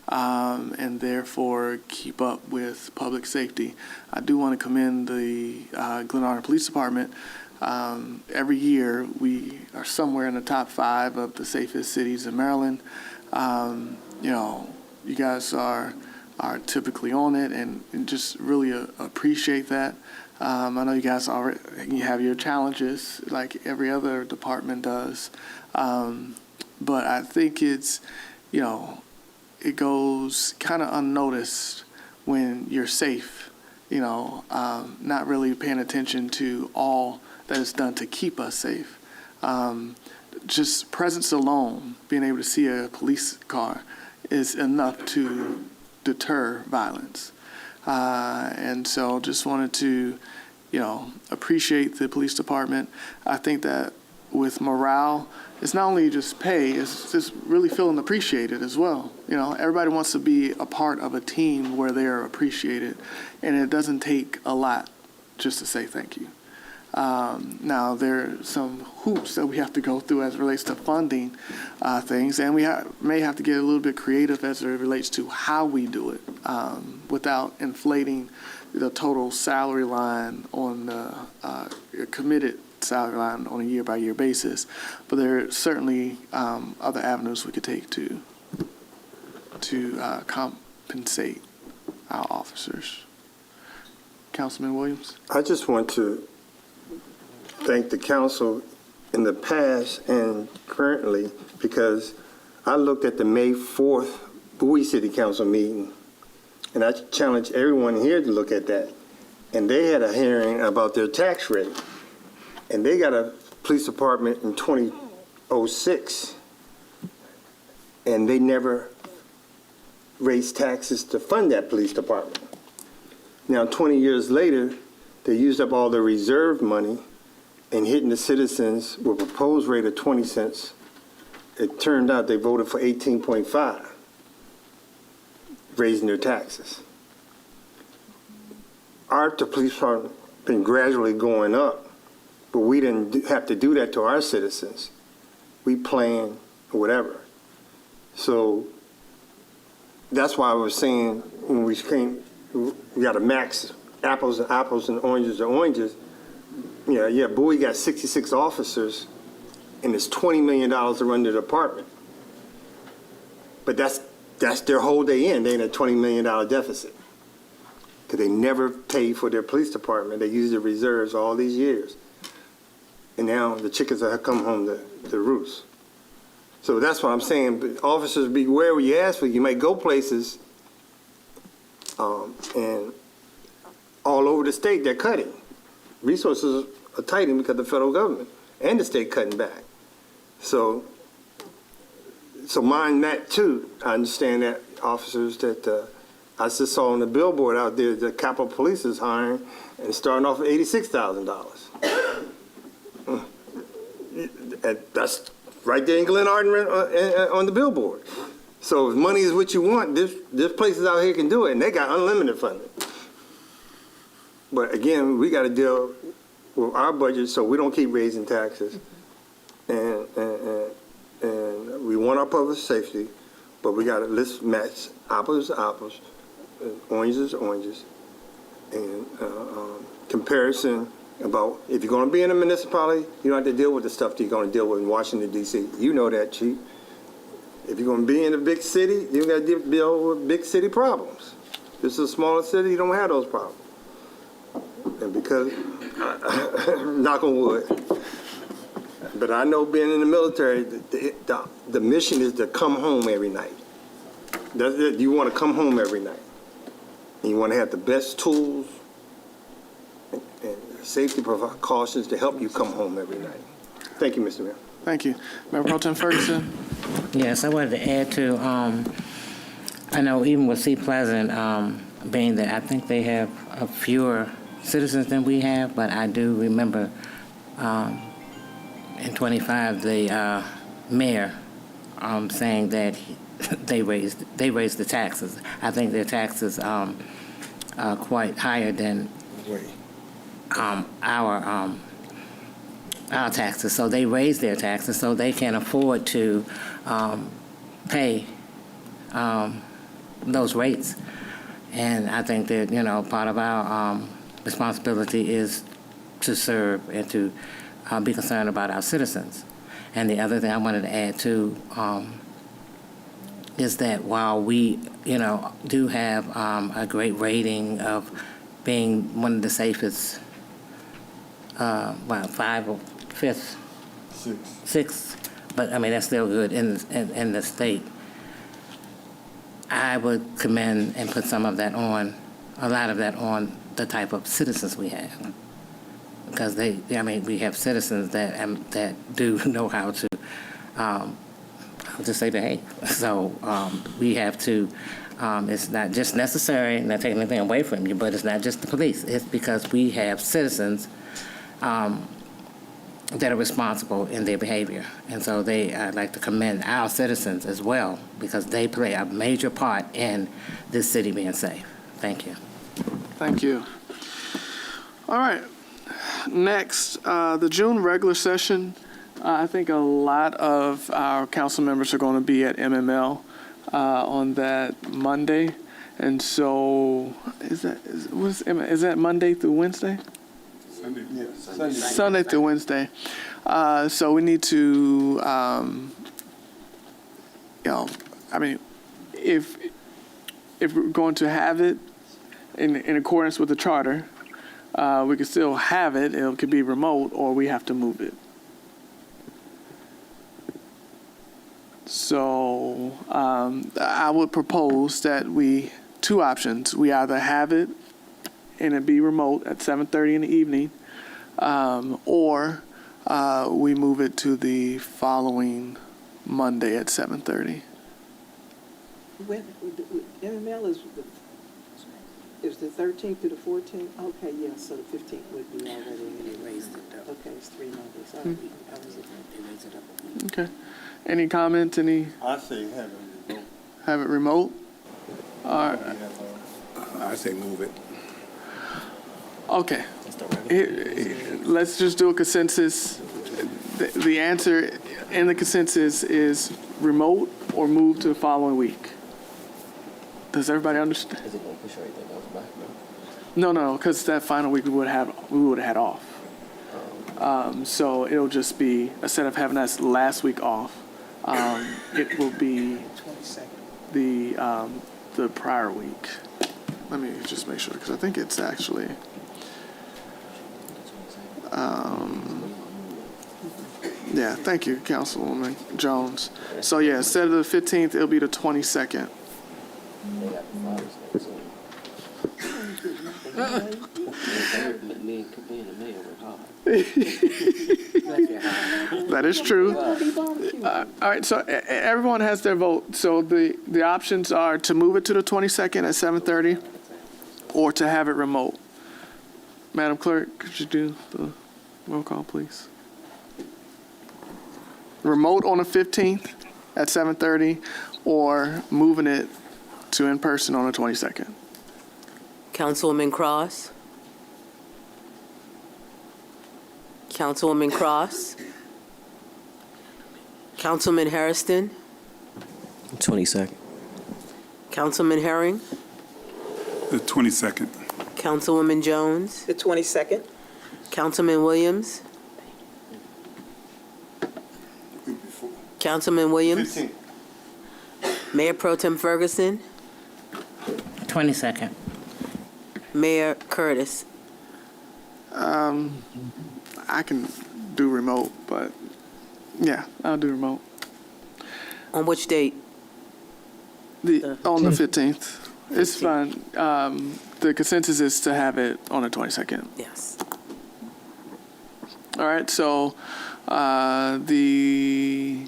and therefore keep up with public safety. I do want to commend the Glenarden Police Department. Every year we are somewhere in the top 5 of the safest cities in Maryland. You guys are typically on it, and just really appreciate that. I know you guys you have your challenges like every other department does, but I think it's it goes kind of unnoticed when you're safe. Not really paying attention to all that is done to keep us safe. Just presence alone, being able to see a police car, is enough to deter violence. And so just wanted to, appreciate the police department. I think that with morale, it's not only just pay, it's just really feeling appreciated as well. Everybody wants to be a part of a team where they're appreciated, and it doesn't take a lot just to say thank you. Now, there are some hoops that we have to go through as it relates to funding things, and we may have to get a little bit creative as it relates to how we do it without inflating the total salary line on the committed salary line on a year-by-year basis. But there are certainly other avenues we could take to compensate our officers. Councilman Williams? I just want to thank the council in the past and currently, because I looked at the May 4th Bowie City Council meeting, and I challenge everyone here to look at that. And they had a hearing about their tax rate. And they got a police department in 2006, and they never raised taxes to fund that police department. Now, 20 years later, they used up all the reserve money and hitting the citizens with a proposed rate of 20 cents. It turned out they voted for 18.5, raising their taxes. Our police department been gradually going up, but we didn't have to do that to our citizens. We plan whatever. So that's why I was saying when we got to max apples and apples and oranges to oranges. Bowie got 66 officers, and it's $20 million to run the department. But that's their whole day in. They in a $20 million deficit because they never paid for their police department. They used the reserves all these years. And now the chickens have come home to roost. So that's what I'm saying. But officers, beware what you ask for. You might go places and all over the state they're cutting. Resources are tightening because the federal government and the state cutting back. So mind that too. I understand that officers that I just saw on the billboard out there, the Capitol Police is hiring and starting off at $86,000. And that's right there in Glenarden on the billboard. So if money is what you want, there's places out here can do it, and they got unlimited funding. But again, we got to deal with our budget so we don't keep raising taxes. And we want our public safety, but we got to match apples to apples, oranges to oranges, and comparison about if you're going to be in a municipality, you don't have to deal with the stuff that you're going to deal with in Washington, D.C. You know that, Chief. If you're going to be in a big city, you got to deal with big city problems. This is a smaller city, you don't have those problems. And because, knock on wood, but I know being in the military, the mission is to come home every night. You want to come home every night. And you want to have the best tools and safety precautions to help you come home every night. Thank you, Mr. Mayor. Thank you. Member Pro Tem Ferguson? Yes, I wanted to add to, I know even with Sea Pleasant, being that I think they have fewer citizens than we have, but I do remember in 25, the mayor saying that they raised the taxes. I think their taxes are quite higher than our taxes. So they raised their taxes so they can afford to pay those rates. And I think that, part of our responsibility is to serve and to be concerned about our citizens. And the other thing I wanted to add too is that while we, do have a great rating of being one of the safest, five or fifth, sixth, but I mean that's still good in the state. I would commend and put some of that on, a lot of that on the type of citizens we have, because we have citizens that do know how to, I'll just say behave. So we have to. It's not just necessary, not taking anything away from you, but it's not just the police. It's because we have citizens that are responsible in their behavior. And so I'd like to commend our citizens as well, because they play a major part in this city being safe. Thank you. Thank you. All right. Next, the June regular session. I think a lot of our council members are going to be at MML on that Monday. And so is that Monday through Wednesday? Sunday. Yeah, Sunday through Wednesday. So we need to, if we're going to have it in accordance with the charter, we could still have it. It could be remote, or we have to move it. So I would propose that two options. We either have it and it be remote at 7:30 in the evening, or we move it to the following Monday at 7:30. When MML is the 13th to the 14th? Okay, yeah, so the 15th would be already. They raised it up. Okay, it's 3 Mondays. All They right. raised it up. Okay. Any comments? I say have it remote. Have it remote? All right. I say move it. Okay. Let's just do a consensus. The answer in the consensus is remote or move to the following week. Does everybody understand? Is it going to push everything else back? No, because that final week we would have had off. So it'll just be, instead of having that last week off, it will be the prior week. Let me just make sure, because I think it's actually. Yeah, thank you, Councilwoman Jones. So yeah, instead of the 15th, it'll be the 22nd. That is true. All right, so everyone has their vote. So the options are to move it to the 22nd at 7:30 or to have it remote. Madam Clerk, could you do the roll call, please? Remote on the 15th at 7:30 or moving it to in-person on the 22nd. Councilwoman Cross? Councilwoman Cross? Councilman Harrison? 22nd. Councilman Herring? The 22nd. Councilwoman Jones? The 22nd? Councilman Williams? Councilman Williams? 15. Mayor Pro Tem Ferguson? 22nd. Mayor Curtis? I can do remote, but yeah, I'll do remote. On which date? On the 15th. It's fine. The consensus is to have it on the 22nd. Yes. All right, so the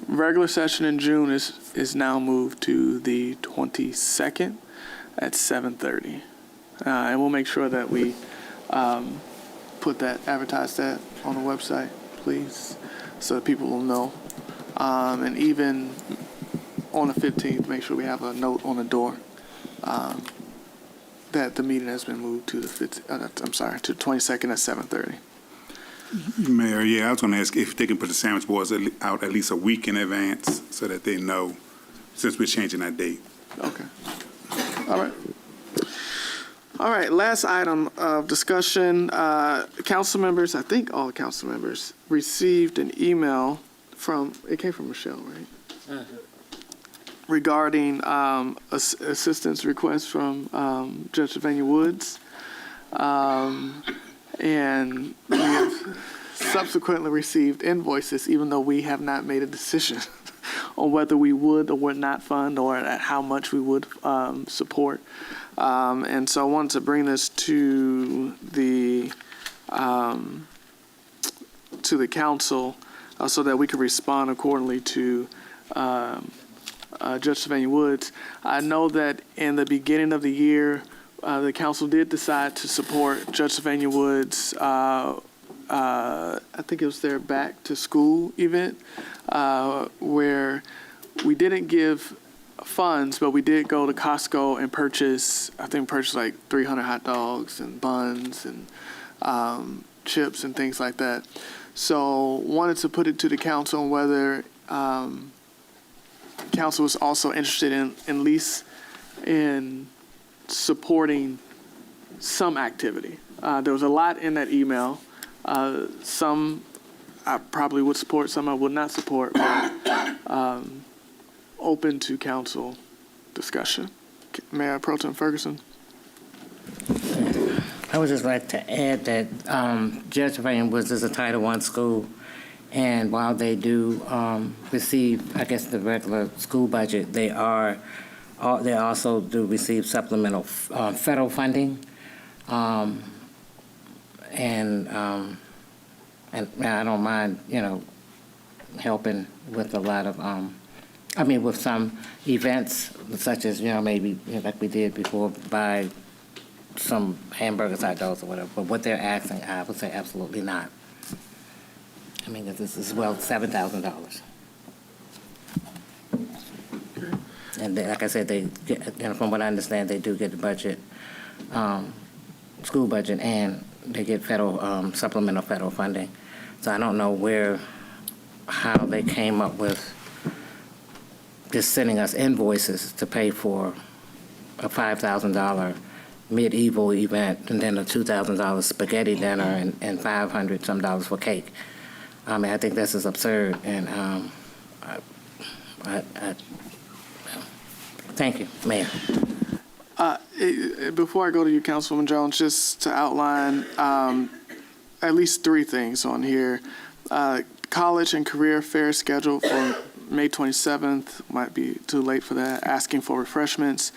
regular session in June is now moved to the 22nd at 7:30. And we'll make sure that we advertise that on the website, please, so that people will know. And even on the 15th, make sure we have a note on the door that the meeting has been moved to the 22nd at 7:30. Mayor, yeah, I was going to ask if they can put the sandwich boards out at least a week in advance so that they know, since we're changing that date. Okay. All right. All right, last item of discussion. Council members, I think all council members, received an email it came from Michelle, right? Regarding assistance requests from Judge Sylvania Woods. And we have subsequently received invoices, even though we have not made a decision on whether we would or would not fund or at how much we would support. And so I wanted to bring this to the council so that we could respond accordingly to Judge Sylvania Woods. I know that in the beginning of the year, the council did decide to support Judge Sylvania Woods. I think it was their back to school event where we didn't give funds, but we did go to Costco and purchase like 300 hot dogs and buns and chips and things like that. So wanted to put it to the council on whether council was also interested in at least in supporting some activity. There was a lot in that email. Some I probably would support, some I would not support, but open to council discussion. Mayor Pro Tem Ferguson. I would just like to add that Judge Sylvania Woods is a Title I school, and while they do receive, I guess, the regular school budget, they also do receive supplemental federal funding, and I don't mind, helping with a lot of, with some events such as, maybe like we did before, buy some hamburgers, hot dogs, or whatever. But what they're asking, I would say absolutely not. This is $7,000. And like I said, they get, from what I understand, they do get the budget, school budget, and they get federal supplemental federal funding. So I don't know how they came up with just sending us invoices to pay for a $5,000 medieval event and then a $2,000 spaghetti dinner and $500 some dollars for cake. I think this is absurd, and thank you, Mayor. Before I go to you, Councilwoman Jones, just to outline at least three things on here. College and career fair scheduled for May 27th. Might be too late for that. Asking for refreshments.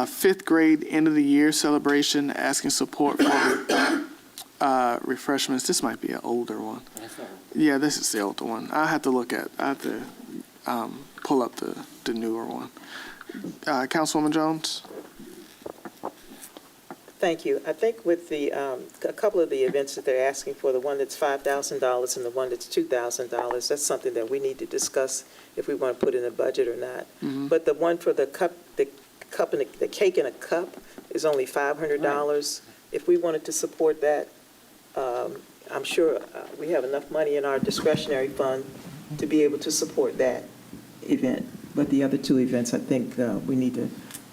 Fifth grade end of the year celebration. Asking support for refreshments. This might be an older one. Yeah, this is the older one. I have to pull up the newer one. Councilwoman Jones. Thank you. I think with the a couple of the events that they're asking for, the one that's $5,000 and the one that's $2,000, that's something that we need to discuss if we want to put in a budget or not. Mm-hmm. But the one for the cake in a cup is only $500. Right. If we wanted to support that, I'm sure we have enough money in our discretionary fund to be able to support that event. But the other two events, I think we need to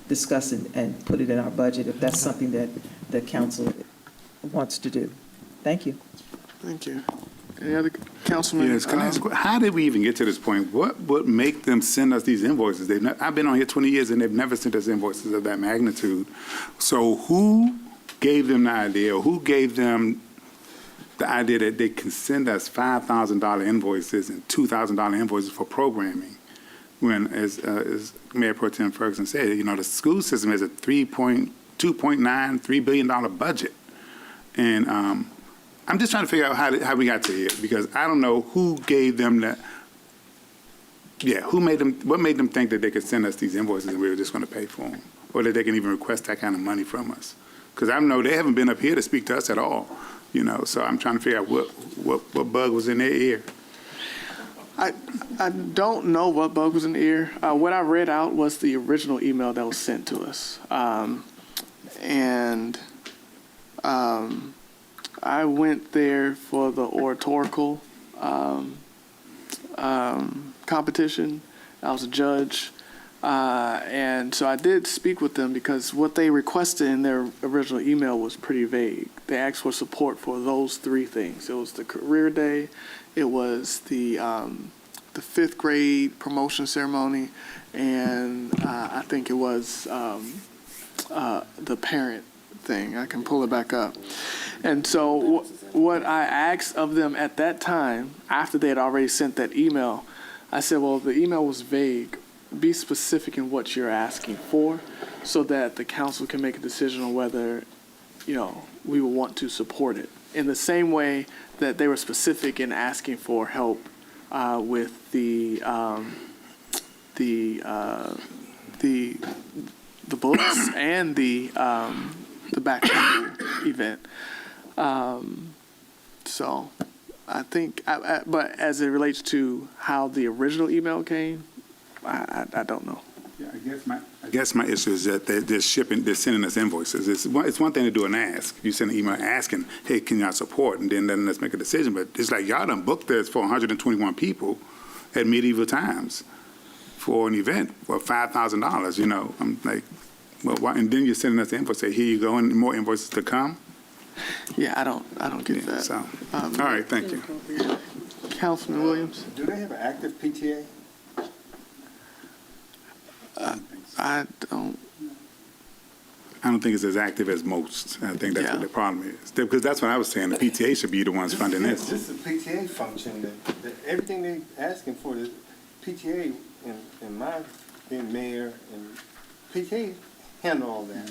discuss it and put it in our budget if that's something that the council wants to do. Thank you. Thank you. Any other councilman? Yes, can I ask, how did we even get to this point? What would make them send us these invoices? I've been on here 20 years and they've never sent us invoices of that magnitude. So who gave them the idea, or who gave them the idea that they can send us $5,000 invoices and $2,000 invoices for programming? when, as Mayor Pro Tem Ferguson said, you know, the school system has a $2.9-3 billion budget. And I'm just trying to figure out how we got to here, because I don't know who gave them that. Yeah, what made them think that they could send us these invoices and we were just going to pay for them, or that they can even request that kind of money from us? Because I know they haven't been up here to speak to us at all, you know. So I'm trying to figure out what bug was in their ear. I don't know what bug was in the ear. What I read out was the original email that was sent to us. I went there for the oratorical competition. I was a judge. And so I did speak with them because what they requested in their original email was pretty vague. They asked for support for those three things. It was the career day, it was the 5th grade promotion ceremony, and I think it was the parent thing. I can pull it back up. And so what I asked of them at that time, after they had already sent that email, I said, well, the email was vague. Be specific in what you're asking for so that the council can make a decision on whether, you know, we will want to support it. In the same way that they were specific in asking for help with the books and the back to school event. So I think, but as it relates to how the original email came, I don't know. Yeah, I guess my issue is that they're sending us invoices. It's one thing to do an ask. You send an email asking, hey, can y'all support? And then let's make a decision. But it's like y'all done booked this for 121 people at medieval times for an event for $5,000, you know. I'm like, well, why? And then you're sending us the invoice, say, here you go, and more invoices to come? Yeah, I don't get that. So, all right, thank you. Councilman Williams? Do they have an active PTA? I don't. I don't think it's as active as most. I think that's what the problem is. Because that's what I was saying. The PTA should be the ones funding this. This is a PTA function. That everything they're asking for, the PTA, and my being mayor, and PTA handle all that.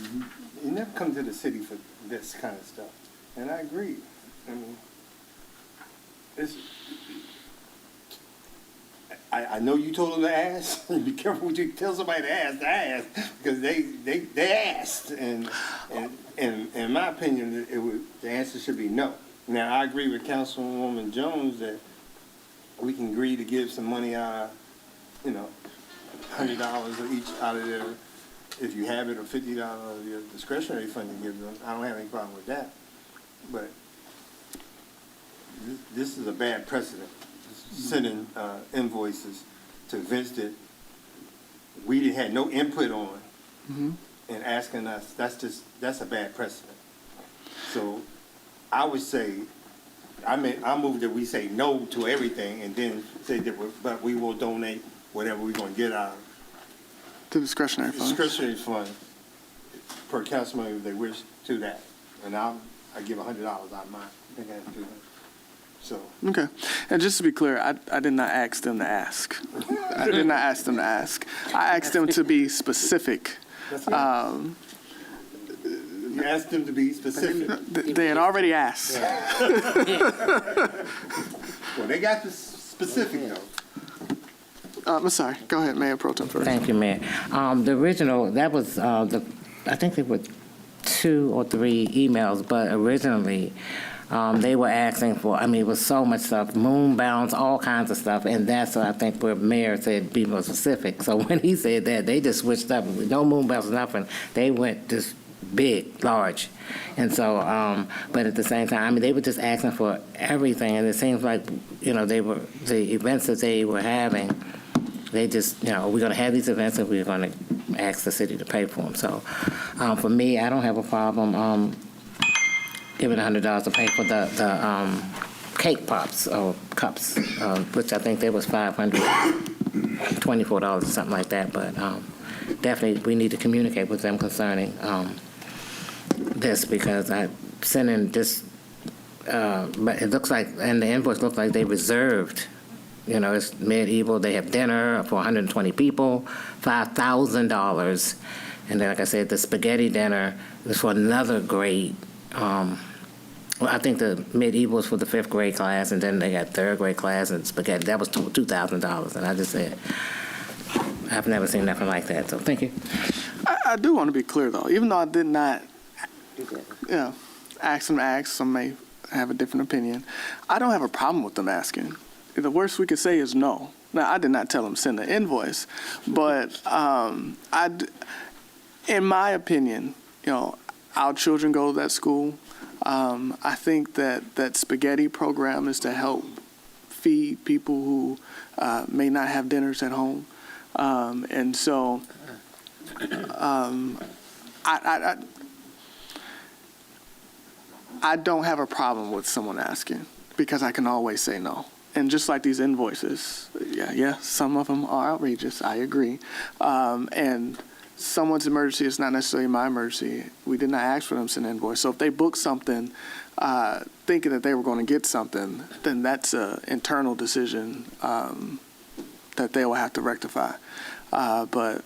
You never come to the city for this kind of stuff. And I agree. I mean, I know you told them to ask. Be careful what you tell somebody to ask, because they asked, and in my opinion, the answer should be no. Now I agree with Councilwoman Jones that we can agree to give some money out, you know, $100 each out of their, if you have it, or $50 of your discretionary fund to give them. I don't have any problem with that, but this is a bad precedent. Sending invoices to events that we had no input on, and asking us, that's a bad precedent. So I would say, I move that we say no to everything, and then say that but we will donate whatever we're going to get out of The discretionary fund. discretionary fund per council member if they wish to that. And I give $100 out of mine. I think I have to do that. So. Okay. And just to be clear, I did not ask them to ask. I did not ask them to ask. I asked them to be specific. You asked them to be specific. They had already asked. Well, they got the specific though. I'm sorry. Go ahead, Mayor Pro Tem first. Thank you, Mayor. The original, that was, I think there were 2 or 3 emails, but originally they were asking for, I mean, it was so much stuff, moon bounds, all kinds of stuff, and that's what I think where Mayor said be more specific. So when he said that, they just switched up. No moon bounds, nothing. They went just big, large. And so, but at the same time, I mean, they were just asking for everything, and it seems like, you know, the events that they were having, they just, you know, we're going to have these events and we're going to ask the city to pay for them. So for me, I don't have a problem giving $100 to pay for the cake pops or cups, which I think there was $524 or something like that. But definitely we need to communicate with them concerning this, because I sent in this, but it looks like, and the invoice looks like they reserved it's medieval. They have dinner for 120 people, $5,000. And then, like I said, the spaghetti dinner is for another grade. Well, I think the medieval is for the 5th grade class, and then they got 3rd grade class and spaghetti. That was $2,000. And I just said, I've never seen nothing like that. So thank you. I do want to be clear, though. Even though I did not, ask them to ask, some may have a different opinion. I don't have a problem with them asking. The worst we could say is no. Now, I did not tell them to send the invoice, but in my opinion, our children go to that school. I think that spaghetti program is to help feed people who may not have dinners at home. And so I don't have a problem with someone asking because I can always say no. And just like these invoices, some of them are outrageous. I agree. And someone's emergency is not necessarily my emergency. We did not ask for them to send an invoice. So if they booked something thinking that they were going to get something, then that's an internal decision that they will have to rectify. But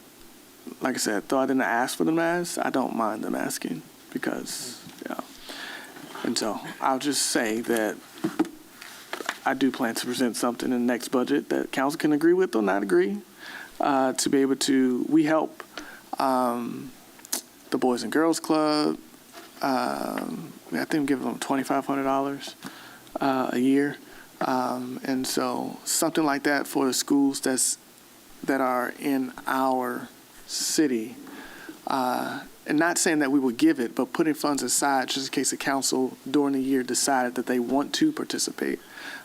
like I said, though I didn't ask for them to ask, I don't mind them asking because, And so I'll just say that I do plan to present something in the next budget that council can agree with or not agree to be able to, we help the Boys and Girls Club. I think we give them $2,500 a year. And so something like that for the schools that are in our city. And not saying that we would give it, but putting funds aside just in case the council during the year decided that they want to participate.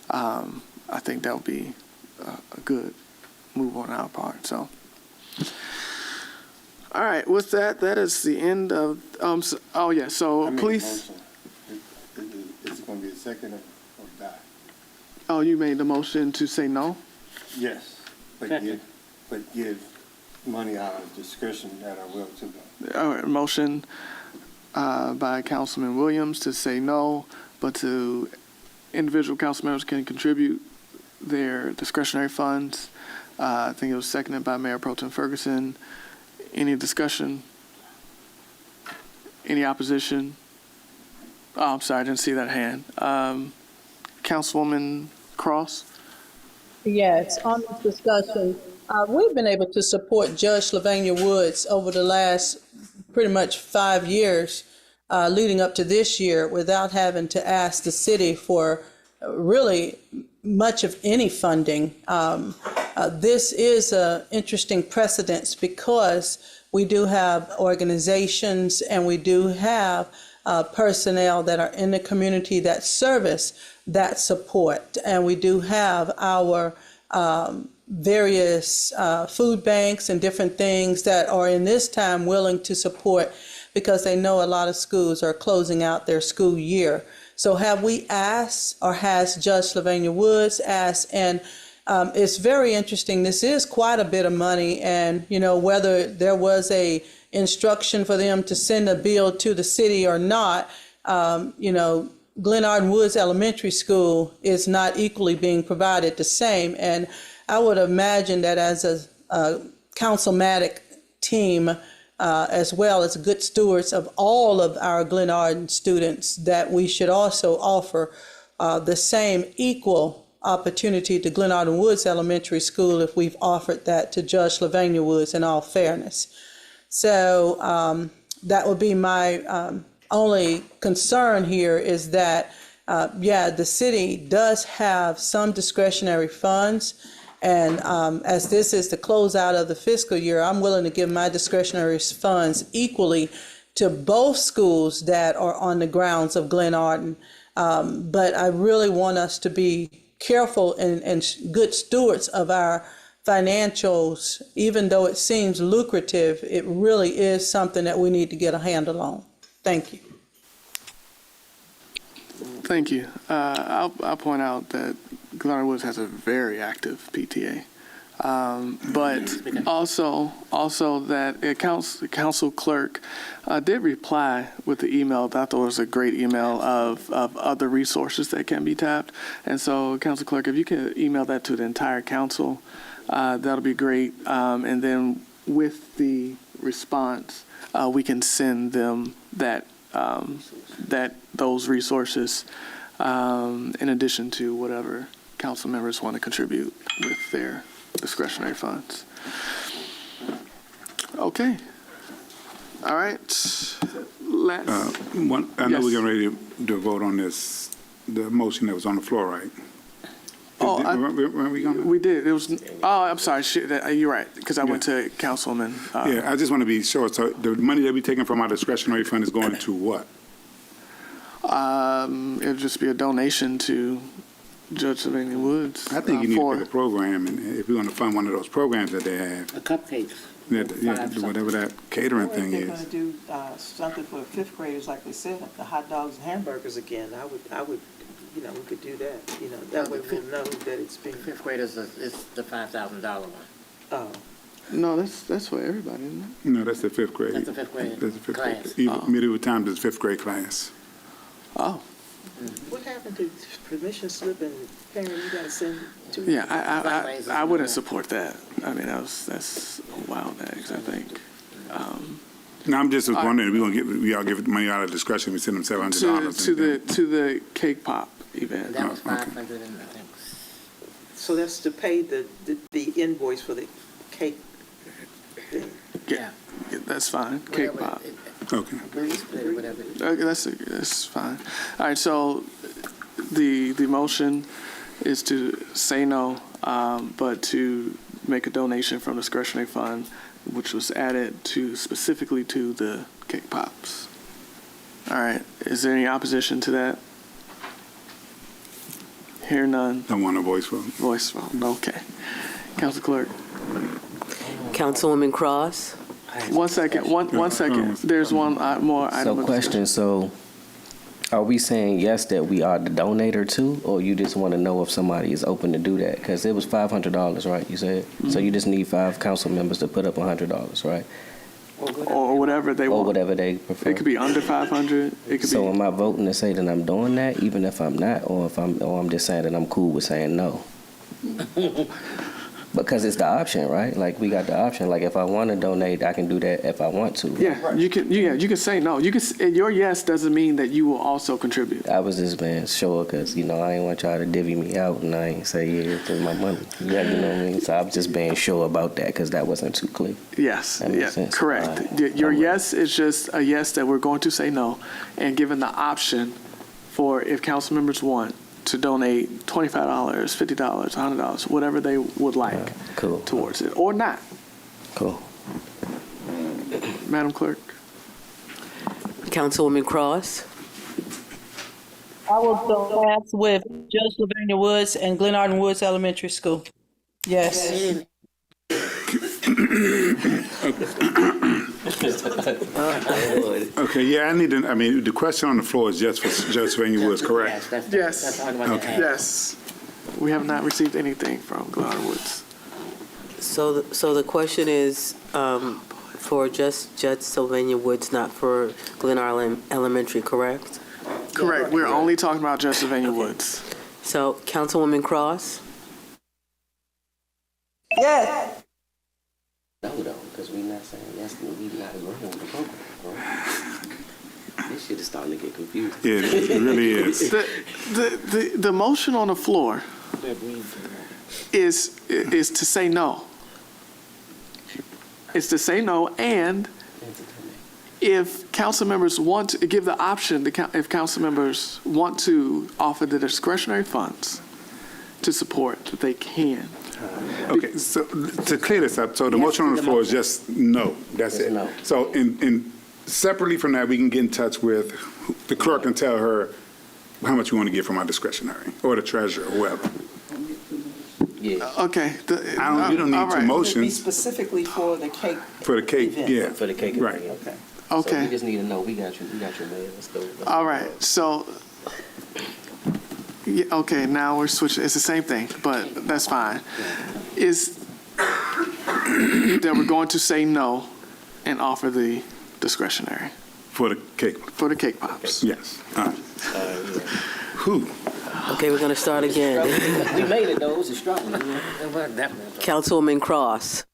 I think that would be a good move on our part. So, all right. With that, that is the end of. So please. Is it going to be a second or die? Oh, you made the motion to say no? Yes, but give money out of discretion at our will to them. All right, motion by Councilman Williams to say no, but to individual council members can contribute their discretionary funds. I think it was seconded by Mayor Pro Tem Ferguson. Any discussion? Any opposition? Oh, I'm sorry, I didn't see that hand. Councilwoman Cross? Yes, on this discussion, we've been able to support Judge Lavania Woods over the last pretty much 5 years leading up to this year without having to ask the city for really much of any funding. This is an interesting precedence because we do have organizations and we do have personnel that are in the community that service that support. And we do have our various food banks and different things that are in this time willing to support because they know a lot of schools are closing out their school year. So have we asked, or has Judge Lavania Woods asked? And it's very interesting. This is quite a bit of money, and whether there was a instruction for them to send a bill to the city or not, Glenarden Woods Elementary School is not equally being provided the same. And I would imagine that as a councilmatic team, as well as good stewards of all of our Glenarden students, that we should also offer the same equal opportunity to Glenarden Woods Elementary School if we've offered that to Judge Lavania Woods in all fairness. So that would be my only concern here is that, the city does have some discretionary funds. And as this is the closeout of the fiscal year, I'm willing to give my discretionary funds equally to both schools that are on the grounds of Glenarden. But I really want us to be careful and good stewards of our financials. Even though it seems lucrative, it really is something that we need to get a handle on. Thank you. Thank you. I'll point out that Glenarden Woods has a very active PTA. But also that council clerk did reply with the email. I thought it was a great email of other resources that can be tapped. And so, council clerk, if you can email that to the entire council, that'll be great. And then with the response, we can send them those resources in addition to whatever council members want to contribute with their discretionary funds. Okay. All right. Let's. I know Yes. we're getting ready to vote on this, the motion that was on the floor, right? Oh, Were we gonna? we did. It was. Oh, I'm sorry. Shit, you're right. Because I went to Councilwoman. Yeah, I just want to be sure. So the money that we taking from our discretionary fund is going to what? It'll just be a donation to Judge Sylvania Woods. I think you need to for pick a program, and if we're going to fund one of those programs that they have, The cupcakes. whatever that catering Or if thing they're is. going to do something for fifth graders, like they said, the hot dogs and hamburgers again, I would, we could do that. That way we'll know that it's being. Fifth graders is the $5,000 one. Oh. No, that's for everybody, isn't it? No, that's the fifth grade. That's the fifth grade That's the fifth class. grade. Even medieval times is fifth grade class. Oh. What happened to permission slip and parent you gotta send to? Yeah, I wouldn't support that. I mean, that's a wild eggs, I think. No, I'm just wondering, we all give money out of discretion, we send them $700. To the cake pop event. That was okay. 500 and I think. So that's to pay the invoice for the cake thing. Yeah, that's fine. Cake Whatever pop. Okay. Agree, split it, whatever. Okay, that's fine. All right, so the motion is to say no, but to make a donation from discretionary fund, which was added specifically to the cake pops. All right, is there any opposition to that? Hear none. Don't want a voice vote. Voice vote. Okay. Council Clerk. Councilwoman Cross? One second. One second. There's one more item. So of question, so are we saying yes that we are the donator too, or you just want to know if somebody is open to do that? Because it was $500, right, you said? So you just need 5 council members to put up $100, right? Or whatever they Or want. whatever they prefer. It could be under 500. It could So be. am I voting to say that I'm doing that, even if I'm not, or I'm just saying that I'm cool with saying no? Because it's the option, right? Like, we got the option. Like, if I want to donate, I can do that if I want to. Yeah, you can say no. Your yes doesn't mean that you will also contribute. I was just being sure because, I ain't want y'all to divvy me out and I ain't say, yeah, it's my money. Yeah, you know what I mean? So I was just being sure about that because that wasn't too clear. Yes, That makes yeah, sense. correct. All right. Your I'm with yes is just a yes that we're going to say no, and given the option for if council members want to donate $25, $50, $100, whatever they would like Cool. towards it, or not. Cool. Madam Clerk. Councilwoman Cross? I will go last with Judge Sylvania Woods and Glenarden Woods Elementary School. Yes. Okay, yeah, the question on the floor is just for Judge Sylvania Woods, correct? Yes. That's all I wanted to add. Yes. We have not received anything from Glenarden Woods. So the question is for just Judge Sylvania Woods, not for Glenarden Elementary, correct? Correct. We're only talking about Judge Sylvania Woods. So Councilwoman Cross? Yes. No, though, because we're not saying yes, we not agreeing with the program, bro. This shit is starting to get confusing. Yeah, it really is. The motion on the floor is to say no. It's to say no, and if council members want to give the option, if council members want to offer the discretionary funds to support, that they can. Okay, so to clear this up, so the motion on the floor is just no, that's Just it. no. So in separately from that, we can get in touch with the clerk and tell her how much we want to get from our discretionary, or the treasurer, or whoever. Yeah, Okay. You don't all need two right. Be motions specifically for the cake. for the cake, event. yeah. for the cake. and Right. everything, okay. Okay. So we just need to know, we got you, man, let's go. All right, so, yeah, okay, now we're switching, it's the same thing, but that's fine. that we're going to say no and offer the discretionary For the cake. for the cake pops. Yes. All right. Who? Okay, we're going to start again. We made it, though. It was a struggle. Councilwoman Cross.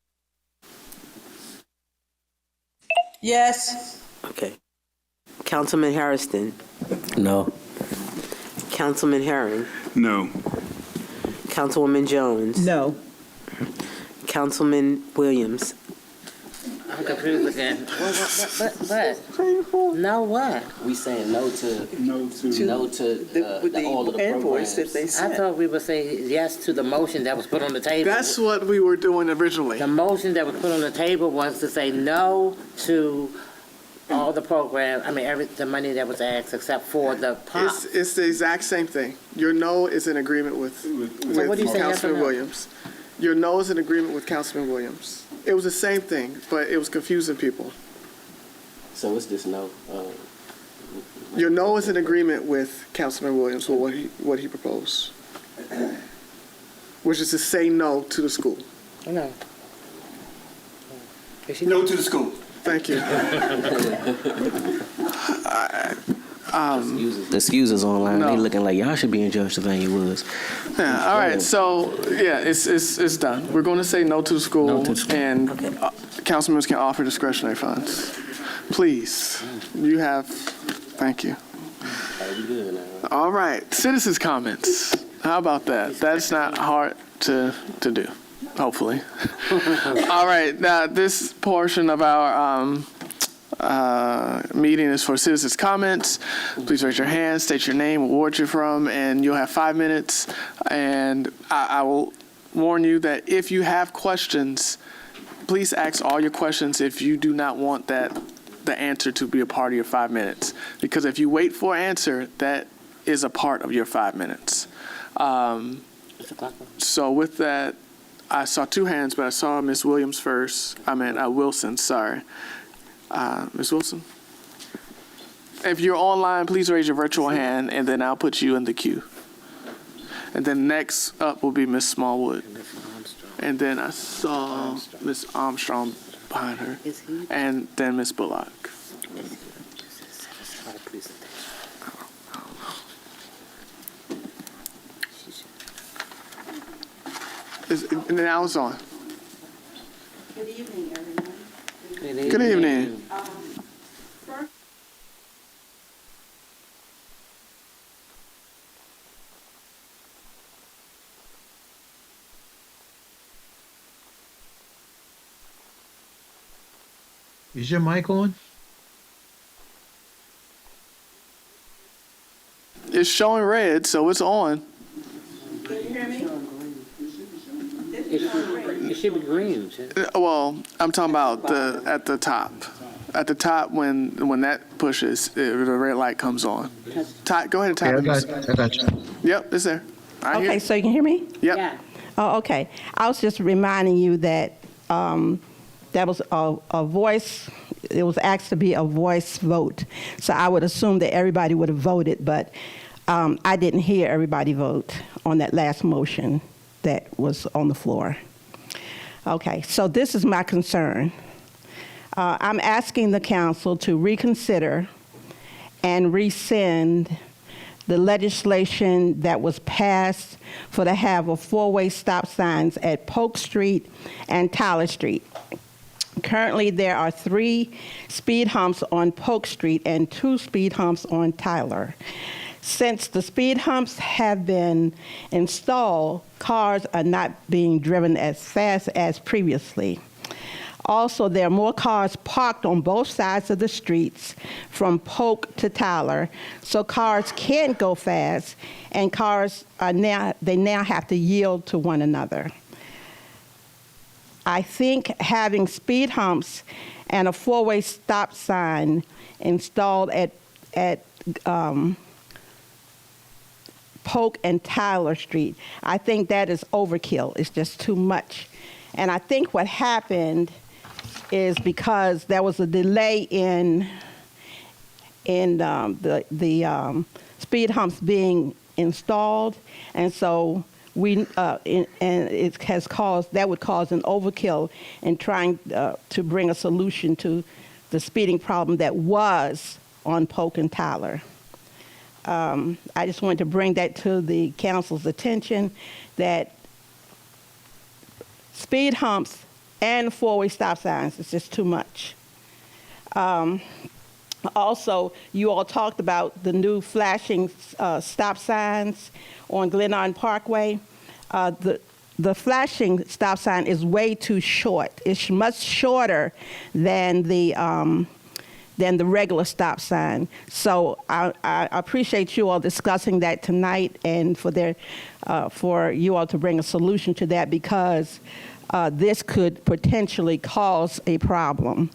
Yes. Okay. Councilman Harrison. No. Councilman Herring. No. Councilwoman Jones. No. Councilman Williams. I'm confused again. What? No, what? We saying no to With all of the the invoice that programs. they I sent. thought we would say yes to the motion that was put on the table. That's what we were doing originally. The motion that was put on the table was to say no to all the program, the money that was asked except for the pop. It's the exact same thing. Your no is in agreement with what do you say, yes or Councilman no? Williams. Your no is in agreement with Councilman Williams. It was the same thing, but it was confusing people. So it's just no. Your no is in agreement with Councilman Williams with what he proposed, which is to say no to the school. No. No to the school. Thank you. The excuses online. No. They looking like y'all should be in Judge Sylvania Woods. Yeah, all right, so, yeah, it's done. We're going to say no to the school, No to the school. and council members can offer discretionary funds. Please, you have, thank you. We good now. All right, citizens' comments. How about that? That's not hard to do, hopefully. All right, now this portion of our meeting is for citizens' comments. Please raise your hand, state your name, what ward you're from, and you'll have 5 minutes. And I will warn you that if you have questions, please ask all your questions if you do not want the answer to be a part of your 5 minutes. Because if you wait for an answer, that is a part of your 5 minutes. So with that, I saw 2 hands, but I saw Ms. Williams first. Wilson, sorry. Ms. Wilson? If you're online, please raise your virtual hand, and then I'll put you in the queue. And then next up will be Ms. Smallwood. And then I saw Ms. Armstrong behind her. And then Ms. Bullock. Now it's on. Good evening, everyone. Good evening. First, Is your mic on? It's showing red, so it's on. can you hear me? It should be green. Well, I'm talking about at the top. At the top, when that pushes, the red light comes on. Go ahead and type. I got you. Yep, it's there. I hear Okay, you. so you can hear me? Yep. Yeah. Oh, okay. I was just reminding you that that was a voice, it was asked to be a voice vote. So I would assume that everybody would have voted, but I didn't hear everybody vote on that last motion that was on the floor. Okay, so this is my concern. I'm asking the council to reconsider and rescind the legislation that was passed for to have a 4-way stop signs at Polk Street and Tyler Street. Currently, there are 3 speed humps on Polk Street and 2 speed humps on Tyler. Since the speed humps have been installed, cars are not being driven as fast as previously. Also, there are more cars parked on both sides of the streets from Polk to Tyler, so cars can't go fast, and cars are now have to yield to one another. I think having speed humps and a 4-way stop sign installed at Polk and Tyler Street, I think that is overkill. It's just too much. And I think what happened is because there was a delay in the speed humps being installed, and so and it has caused, that would cause an overkill in trying to bring a solution to the speeding problem that was on Polk and Tyler. I just wanted to bring that to the council's attention, that speed humps and four-way stop signs is just too much. Also, you all talked about the new flashing stop signs on Glenarden Parkway. The flashing stop sign is way too short. It's much shorter than the regular stop sign. So I appreciate you all discussing that tonight, and for you all to bring a solution to that, because this could potentially cause a problem.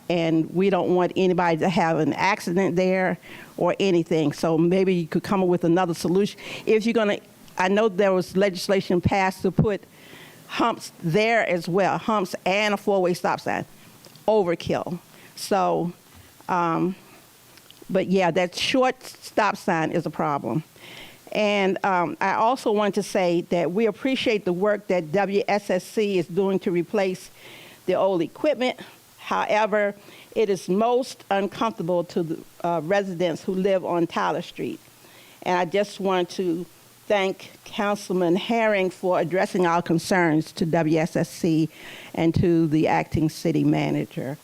And we don't want anybody to have an accident there or anything. So maybe you could come up with another solution. If you're going to, I know there was legislation passed to put humps there as well, humps and a four-way stop sign. Overkill. So, but yeah, that short stop sign is a problem. And I also want to say that we appreciate the work that WSSC is doing to replace the old equipment. However, it is most uncomfortable to the residents who live on Tyler Street. And I just want to thank Councilman Herring for addressing our concerns to WSSC and to the acting city manager.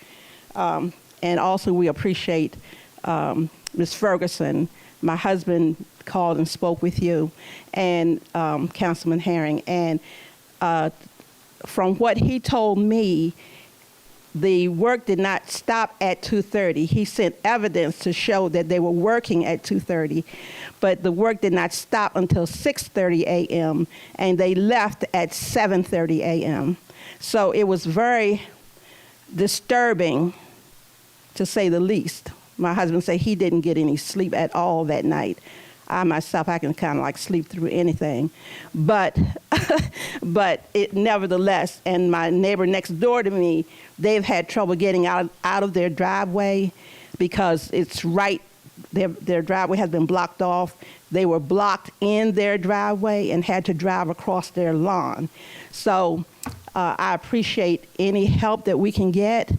And also we appreciate Ms. Ferguson. My husband called and spoke with you, and Councilman Herring. And from what he told me, the work did not stop at 2:30. He sent evidence to show that they were working at 2:30, but the work did not stop until 6:30 a.m., and they left at 7:30 a.m. So it was very disturbing, to say the least. My husband said he didn't get any sleep at all that night. I myself, I can kind of like sleep through anything. But it nevertheless, and my neighbor next door to me, they've had trouble getting out of their driveway because it's right, their driveway has been blocked off. They were blocked in their driveway and had to drive across their lawn. So I appreciate any help that we can get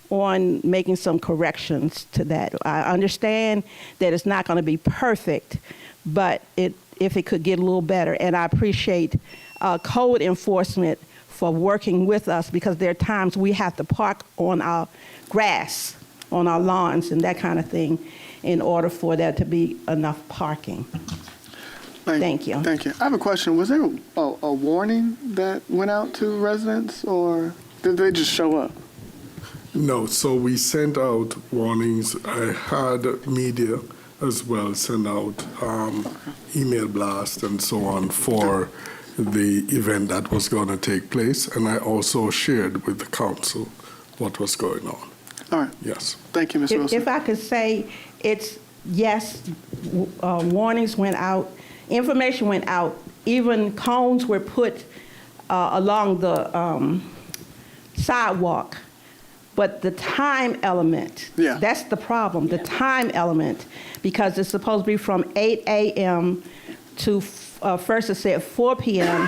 on making some corrections to that. I understand that it's not going to be perfect, but if it could get a little better. And I appreciate code enforcement for working with us, because there are times we have to park on our grass, on our lawns and that kind of thing, in order for there to be enough parking. Thank you. Thank you. I have a question. Was there a warning that went out to residents, or did they just show up? No, so we sent out warnings. I had media as well send out email blast and so on for the event that was going to take place, and I also shared with the council what was going on. All right. Yes. Thank you, Ms. Wilson. If I could say, it's, yes, warnings went out, information went out, even cones were put along the sidewalk. But the time element, that's the problem, the time element, because it's supposed to be from 8 a.m. to, first it said 4 p.m.,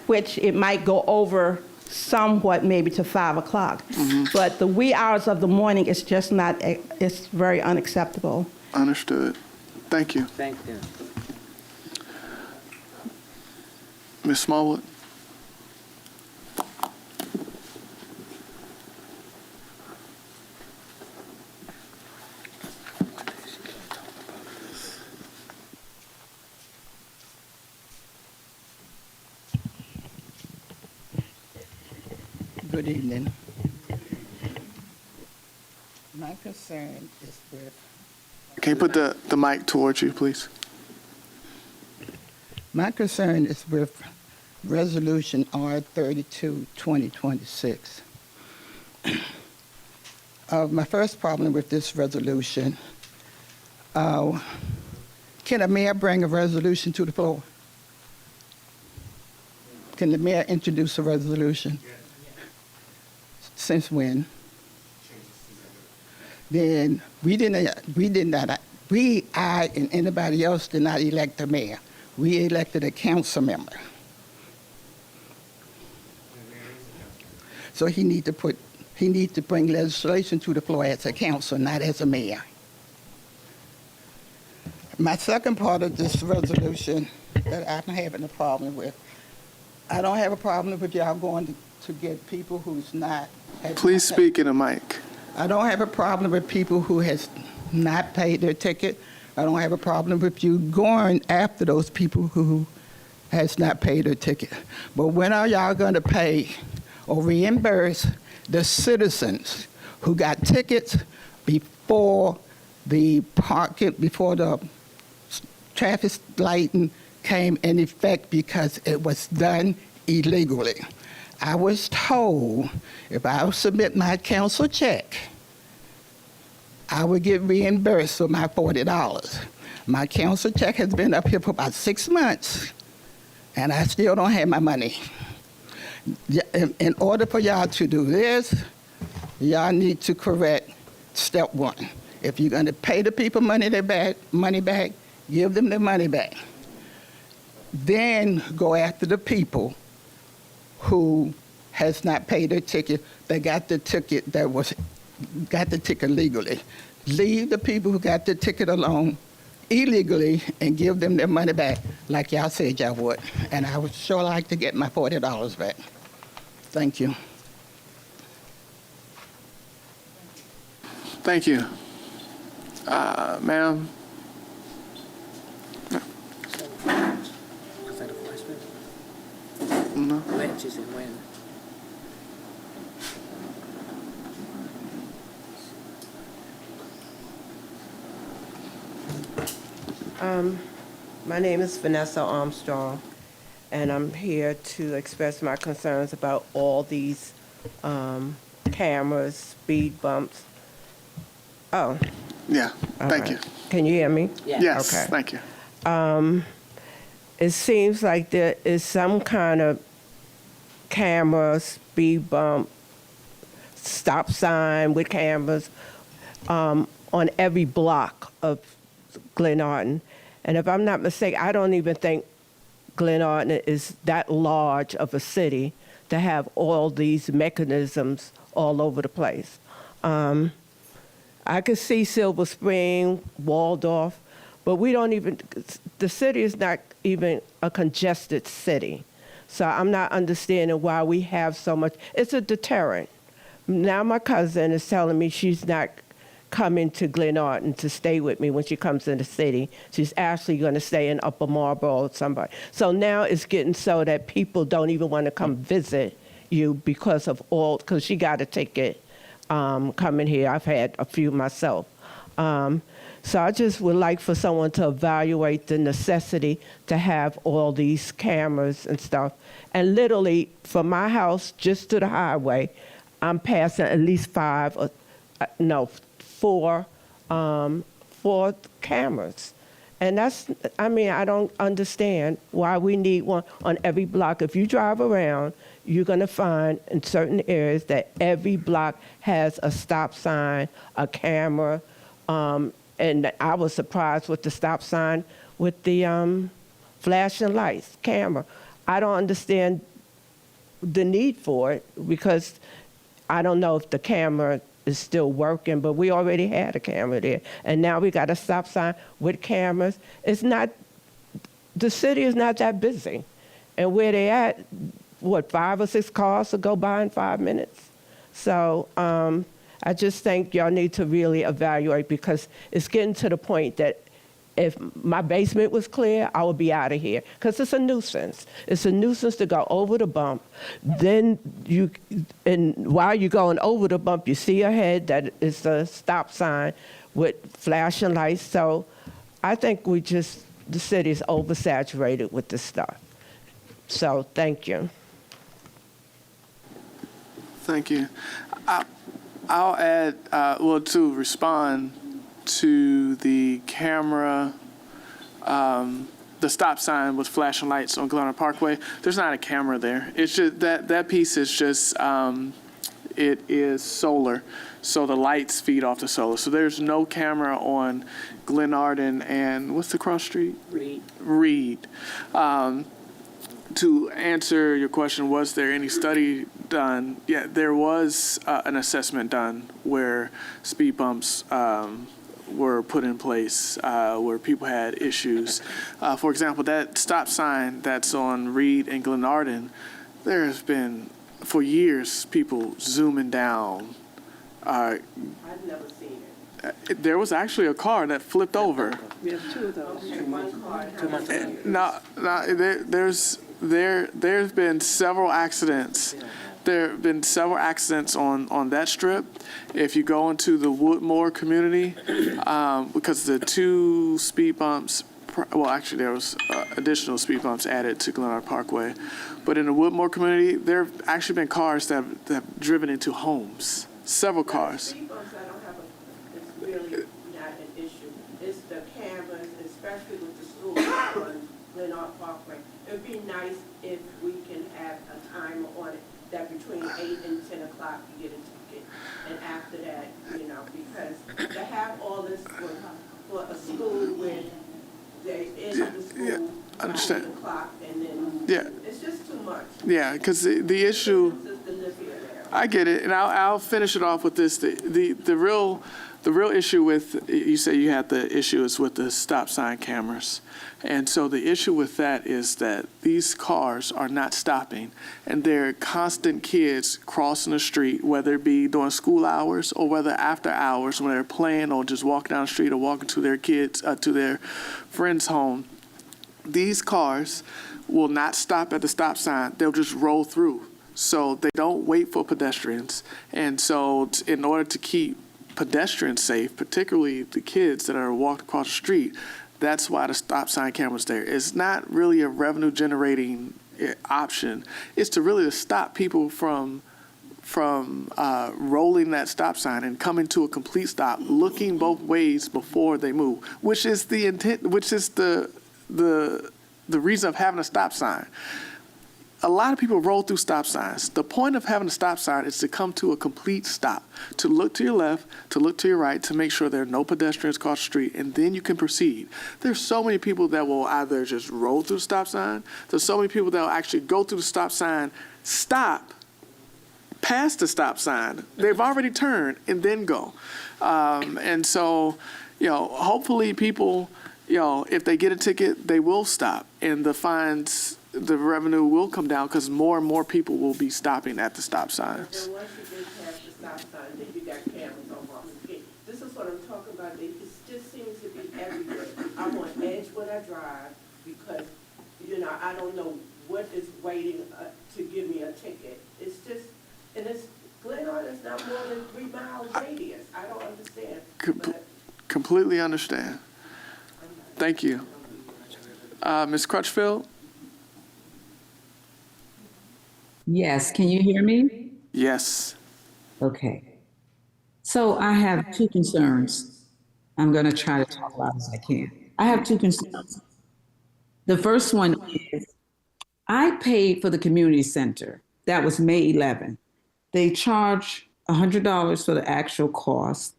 which it might go over somewhat maybe to 5 o'clock. Mm-hmm. But the wee hours of the morning is just not, it's very unacceptable. Understood. Thank you. Thank you. Ms. Smallwood? Good evening. My concern is with... Can you put the mic towards you, please? My concern is with Resolution R32, 2026. My first problem with this resolution, can a mayor bring a resolution to the floor? Can the mayor introduce a resolution? Since when? Then I and anybody else did not elect the mayor. we elected a council member. So he need to bring legislation to the floor as a council, not as a mayor. My second part of this resolution that I'm having a problem with, I don't have a problem with y'all going to get people who's not. Please speak in a mic. I don't have a problem with people who has not paid their ticket. I don't have a problem with you going after those people who has not paid their ticket. But when are y'all going to pay or reimburse the citizens who got tickets before the traffic lighting came in effect because it was done illegally? I was told if I submit my council check, I would get reimbursed for my $40. My council check has been up here for about 6 months, and I still don't have my money. In order for y'all to do this, y'all need to correct step one. If you're going to pay the people money back, give them their money back. Then go after the people who has not paid their ticket. They got the ticket legally. Leave the people who got the ticket alone illegally and give them their money back like y'all said y'all would. And I would sure like to get my $40 back. Thank you. Thank you. Ma'am? No. My name is Vanessa Armstrong, and I'm here to express my concerns about all these cameras, speed bumps. Oh. Yeah, thank you. Can you hear me? Yes, Okay. thank you. It seems like there is some kind of camera, speed bump, stop sign with cameras on every block of Glenarden. And if I'm not mistaken, I don't even think Glenarden is that large of a city to have all these mechanisms all over the place. I could see Silver Spring, Waldorf, but the city is not even a congested city. So I'm not understanding why we have so much. It's a deterrent. Now my cousin is telling me she's not coming to Glenarden to stay with me when she comes in the city. She's actually going to stay in Upper Marlboro or somebody. So now it's getting so that people don't even want to come visit you because she got a ticket coming here. I've had a few myself. So I just would like for someone to evaluate the necessity to have all these cameras and stuff. And literally, from my house just to the highway, I'm passing at least four cameras. And I don't understand why we need one on every block. If you drive around, you're going to find in certain areas that every block has a stop sign, a camera, and I was surprised with the stop sign with the flashing lights, camera. I don't understand the need for it because I don't know if the camera is still working, but we already had a camera there. And now we got a stop sign with cameras. The city is not that busy. And where they at, 5 or 6 cars to go by in 5 minutes? So I just think y'all need to really evaluate because it's getting to the point that if my basement was clear, I would be out of here because it's a nuisance. It's a nuisance to go over the bump. Then while you're going over the bump, you see ahead that it's a stop sign with flashing lights. So I think the city is oversaturated with this stuff. So thank you. Thank you. I'll add, to respond to the camera, the stop sign with flashing lights on Glenarden Parkway. There's not a camera there. It's just that piece is just, it is solar. So the lights feed off the solar. So there's no camera on Glenarden and what's the cross street? Reed. To answer your question, was there any study done? Yeah, there was an assessment done where speed bumps were put in place where people had issues. For example, that stop sign that's on Reed and Glenarden, there has been, for years, people zooming down. I've never seen it. There was actually a car that flipped over. We have two of those. One car. There's been several accidents. There have been several accidents on that strip. If you go into the Woodmore community, because the two speed bumps, well, actually there was additional speed bumps added to Glenarden Parkway, but in the Woodmore community, there have actually been cars that have driven into homes. Several cars. Speed bumps, I don't have it's really not an issue. It's the cameras, especially with the schools on Glenarden Parkway. It would be nice if we can have a timer on it that between 8 and 10 o'clock you get a ticket. And after that, because to have all this for a school where they end the school I understand. 8 o'clock and then it's just too much. Yeah, because the issue, I get it, and I'll finish it off with this. The real issue with, you say you had the issue is with the stop sign cameras. And so the issue with that is that these cars are not stopping, and there are constant kids crossing the street, whether it be during school hours or whether after hours when they're playing or just walking down the street or walking to their to their friend's home. These cars will not stop at the stop sign. They'll just roll through. So they don't wait for pedestrians. And so in order to keep pedestrians safe, particularly the kids that are walking across the street, that's why the stop sign camera's there. It's not really a revenue generating option. It's to really stop people from rolling that stop sign and coming to a complete stop, looking both ways before they move, which is the intent, which is the reason of having a stop sign. A lot of people roll through stop signs. The point of having a stop sign is to come to a complete stop, to look to your left, to look to your right, to make sure there are no pedestrians across the street, and then you can proceed. There's so many people that will either just roll through the stop sign. There's so many people that will actually go through the stop sign, stop, pass the stop sign. They've already turned, and then go. And so, hopefully people, if they get a ticket, they will stop, and the fines, the revenue will come down because more and more people will be stopping at the stop signs. And once you get past the stop sign, then you got cameras on Martha's Gate. This is what I'm talking about. It just seems to be everywhere. I'm on edge when I drive because, I don't know what is waiting to give me a ticket. It's just, and Glenarden's not more than 3 mile radius. I don't understand. Completely understand. Thank you. Ms. Crutchfield? Yes, can you hear me? Yes. Okay. So I have two concerns. I'm going to try to talk loud as I can. I have two concerns. The first one is I paid for the community center. That was May 11th. They charge $100 for the actual cost.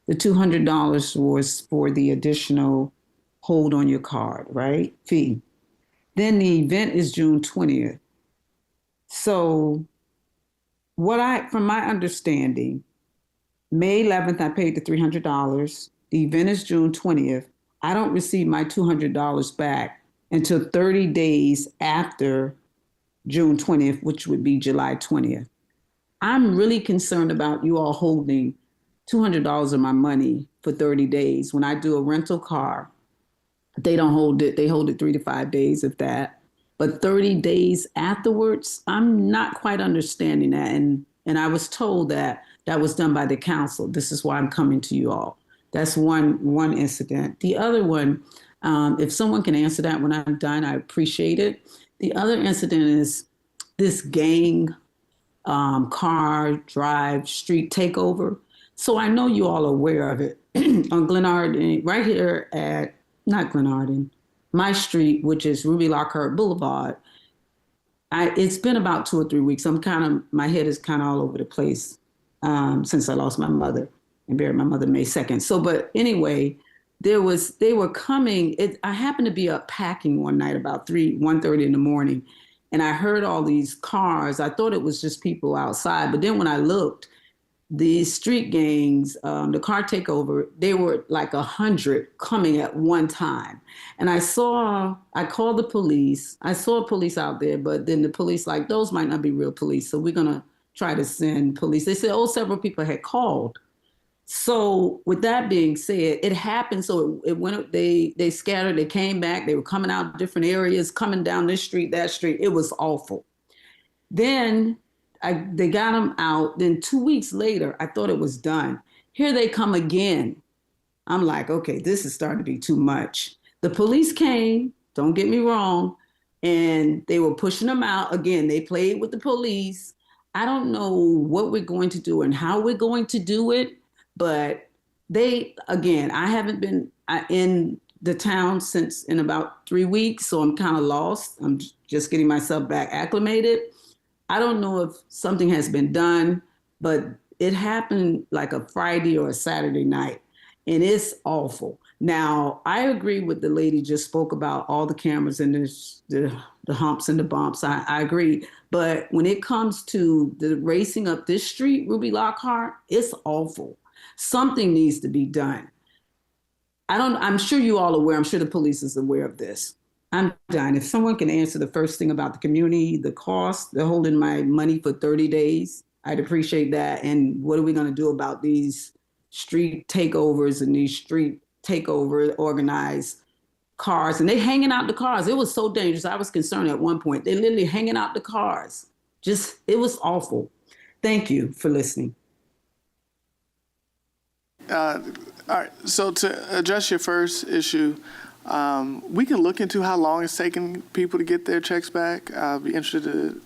The $200 was for the additional hold on your card, right? Fee. Then the event is June 20th. So from my understanding, May 11th, I paid the $300. The event is June 20th. I don't receive my $200 back until 30 days after June 20th, which would be July 20th. I'm really concerned about you all holding $200 of my money for 30 days. When I do a rental car, they don't hold it. They hold it 3 to 5 days, if that. But 30 days afterwards, I'm not quite understanding that. And I was told that was done by the council. This is why I'm coming to you all. That's one incident. The other one, if someone can answer that when I'm done, I appreciate it. The other incident is this gang car drive street takeover. So I know you all are aware of it on Glenarden, right here at, not Glenarden, my street, which is Ruby Lockhart Boulevard. It's been about 2 or 3 weeks. My head is kind of all over the place since I lost my mother and buried my mother May 2nd. So, but anyway, they were coming. I happened to be up packing one night about 1:30 in the morning, and I heard all these cars. I thought it was just people outside, but then when I looked, these street gangs, the car takeover, they were like 100 coming at one time. And I called the police. I saw police out there, but then the police like, those might not be real police. So we're gonna try to send police. They said, several people had called. So with that being said, it happened. So it went, they scattered, they came back, they were coming out different areas, coming down this street, that street. It was awful. Then they got them out. Then 2 weeks later, I thought it was done. Here they come again. I'm like, okay, this is starting to be too much. The police came, don't get me wrong, and they were pushing them out. Again, they played with the police. I don't know what we're going to do and how we're going to do it, but I haven't been in the town since in about 3 weeks, so I'm kind of lost. I'm just getting myself back acclimated. I don't know if something has been done, but it happened like a Friday or a Saturday night, and it's awful. Now, I agree with the lady just spoke about all the cameras and the humps and the bumps. I agree. But when it comes to the racing up this street, Ruby Lockhart, it's awful. Something needs to be done. I'm sure you all aware, I'm sure the police is aware of this. I'm done. If someone can answer the first thing about the community, the cost, they're holding my money for 30 days, I'd appreciate that. And what are we going to do about these street takeovers and these street takeover organized cars? And they hanging out the cars. It was so dangerous. I was concerned at one point. They're literally hanging out the cars. It was awful. Thank you for listening. All right, so to address your first issue, we can look into how long it's taking people to get their checks back. I'll be interested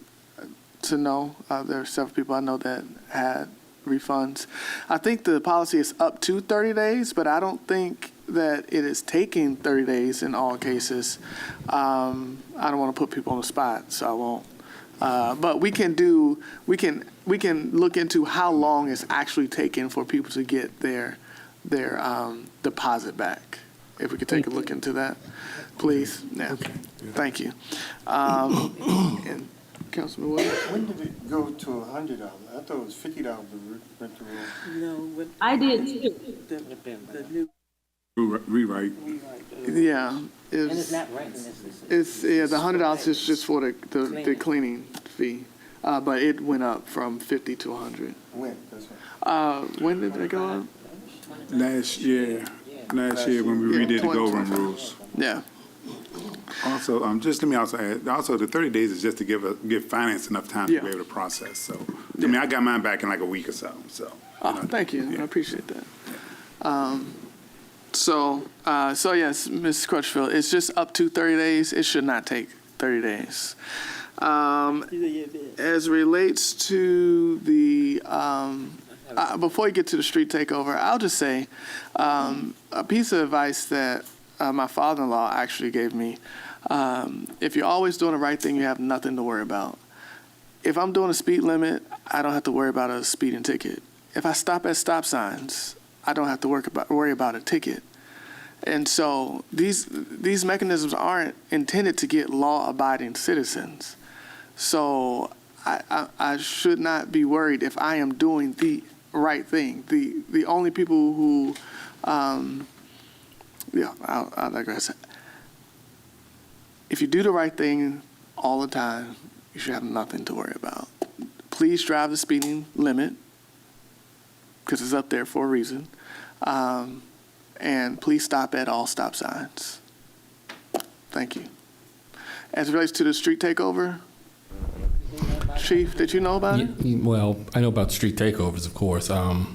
to know. There are several people I know that had refunds. I think the policy is up to 30 days, but I don't think that it is taking 30 days in all cases. I don't want to put people on the spot, so I won't. But we can look into how long it's actually taking for people to get their deposit back. If we could take a look into that, please. Yeah. Okay. Thank you. And Councilman Williams? When did it go to $100? I thought it was $50 to rent the room. No, I did too. The new Rewrite. Yeah. And it's not rent. The $100 is just for the cleaning fee, but it went up from 50 to 100. When? That's right. When did it go up? Last year when we redid the go room rules. Yeah. Also, just let me also add, also the 30 days is just to give finance enough time to be able to process. So, I mean, I got mine back in like a week or so. So. Thank you. Yeah. I appreciate that. So yes, Ms. Crutchfield, it's just up to 30 days. It should not take 30 days. As relates to the, before you get to the street takeover, I'll just say a piece of advice that my father-in-law actually gave me. If you're always doing the right thing, you have nothing to worry about. If I'm doing a speed limit, I don't have to worry about a speeding ticket. If I stop at stop signs, I don't have to worry about a ticket. And so these mechanisms aren't intended to get law-abiding citizens. So I should not be worried if I am doing the right thing. The only people who, I'll digress. If you do the right thing all the time, you should have nothing to worry about. Please drive the speeding limit, because it's up there for a reason. And please stop at all stop signs. Thank you. As it relates to the street takeover, Chief, did you know about it? Well, I know about street takeovers, of course. Well,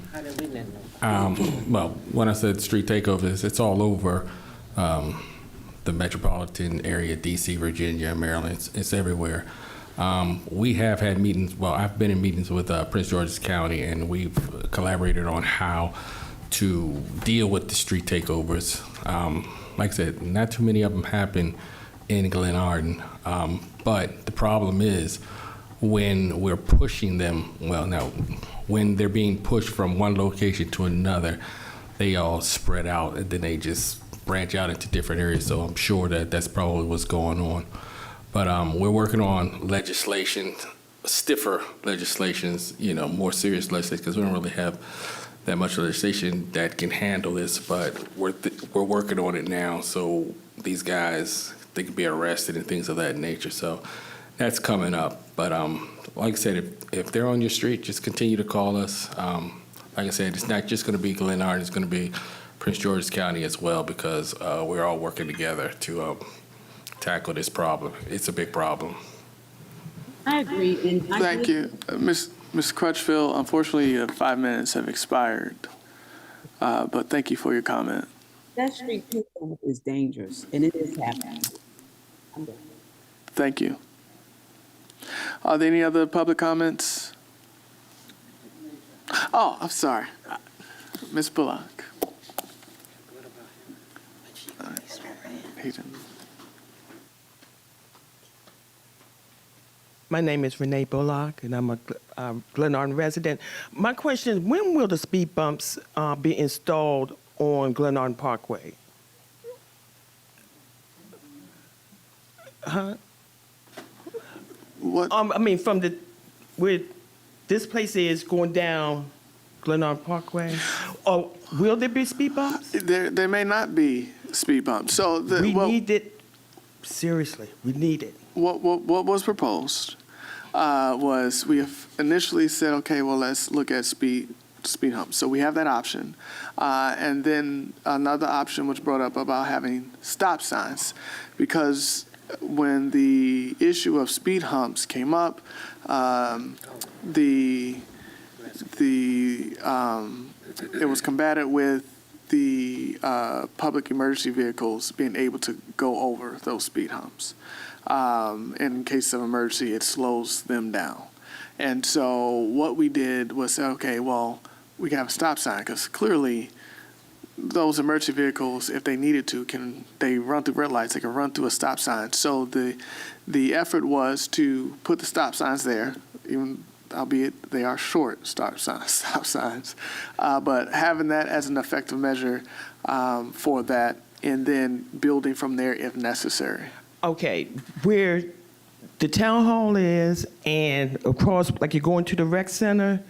when I said street takeovers, it's all over the metropolitan area, D.C., Virginia, Maryland. It's everywhere. We have had meetings. Well, I've been in meetings with Prince George's County, and we've collaborated on how to deal with the street takeovers. Like I said, not too many of them happen in Glenarden, but the problem is when we're pushing them, when they're being pushed from one location to another, they all spread out and then they just branch out into different areas. So I'm sure that that's probably what's going on. But we're working on legislation, stiffer legislations, more serious legislation, because we don't really have that much legislation that can handle this. But we're working on it now, so these guys, they can be arrested and things of that nature. So that's coming up. But like I said, if they're on your street, just continue to call us. Like I said, it's not just going to be Glenarden, it's going to be Prince George's County as well, because we're all working together to tackle this problem. It's a big problem. I agree. And Thank you. Ms. Crutchfield, unfortunately, 5 minutes have expired, but thank you for your comment. That street pickup is dangerous, and it is happening. I'm done. Thank you. Are there any other public comments? Oh, I'm sorry. Ms. Bullock. He didn't. My name is Renee Bullock, and I'm a Glenarden resident. My question is, when will the speed bumps be installed on Glenarden Parkway? Huh? What? I mean, from where this place is going down Glenarden Parkway, or will there be speed bumps? There may not be speed bumps. So We need it. Seriously, we need it. What was proposed was we have initially said, okay, well, let's look at speed humps. So we have that option. And then another option was brought up about having stop signs, because when the issue of speed humps came up, it was combated with the public emergency vehicles being able to go over those speed humps. In case of emergency, it slows them down. And so what we did was say, okay, well, we can have a stop sign, because clearly those emergency vehicles, if they needed to, they run through red lights, they can run through a stop sign. So the effort was to put the stop signs there, even albeit they are short stop signs, but having that as an effective measure for that, and then building from there if necessary. Okay, where the town hall is and across, like you're going to the rec center,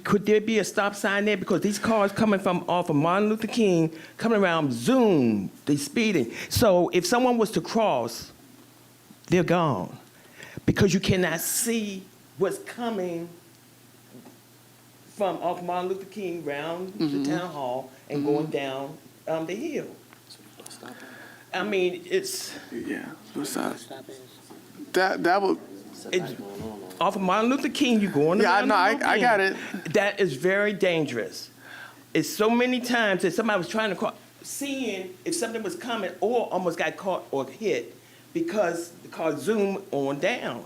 could there be a stop sign there? Because these cars coming from off of Martin Luther King, coming around, zoom, they speeding. So if someone was to cross, they're gone, because you cannot see what's coming from off Martin Luther King round the town hall and going down the hill. I mean, it's... Yeah, what's that? That would... Off of Martin Luther King, you're going around. Yeah, I got it. That is very dangerous. It's so many times that somebody was trying to cross, seeing if something was coming or almost got caught or hit because the car zoomed on down.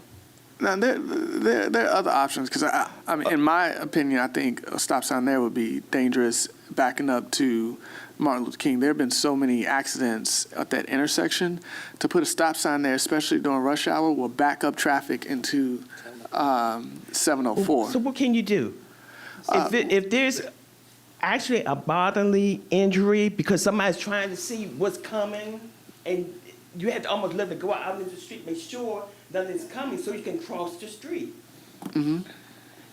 Now, there are other options, because I mean, in my opinion, I think a stop sign there would be dangerous backing up to Martin Luther King. There have been so many accidents at that intersection. To put a stop sign there, especially during rush hour, will back up traffic into 704. So what can you do? If there's actually a bodily injury because somebody's trying to see what's coming, and you have to almost let it go out into the street, make sure nothing's coming so you can cross the street. Mm-hmm.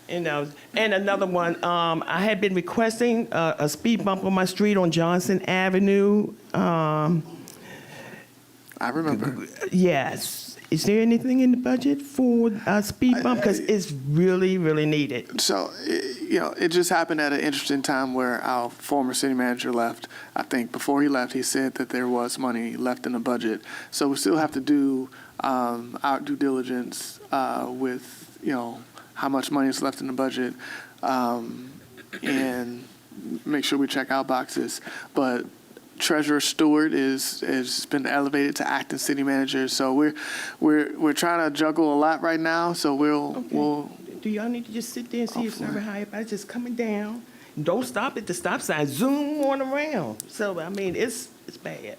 And another one, I had been requesting a speed bump on my street on Johnson Avenue. I remember. Yes. Is there anything in the budget for a speed bump? Because it's really, really needed. So, it just happened at an interesting time where our former city manager left. I think before he left, he said that there was money left in the budget. So we still have to do our due diligence with, how much money is left in the budget, and make sure we check our boxes. But Treasurer Stewart has been elevated to acting city manager, so we're trying to juggle a lot right now. So we'll. Do y'all need to just sit there and see if somebody high up? It's just coming down. Don't stop at the stop sign. Zoom on around. So I mean, it's bad.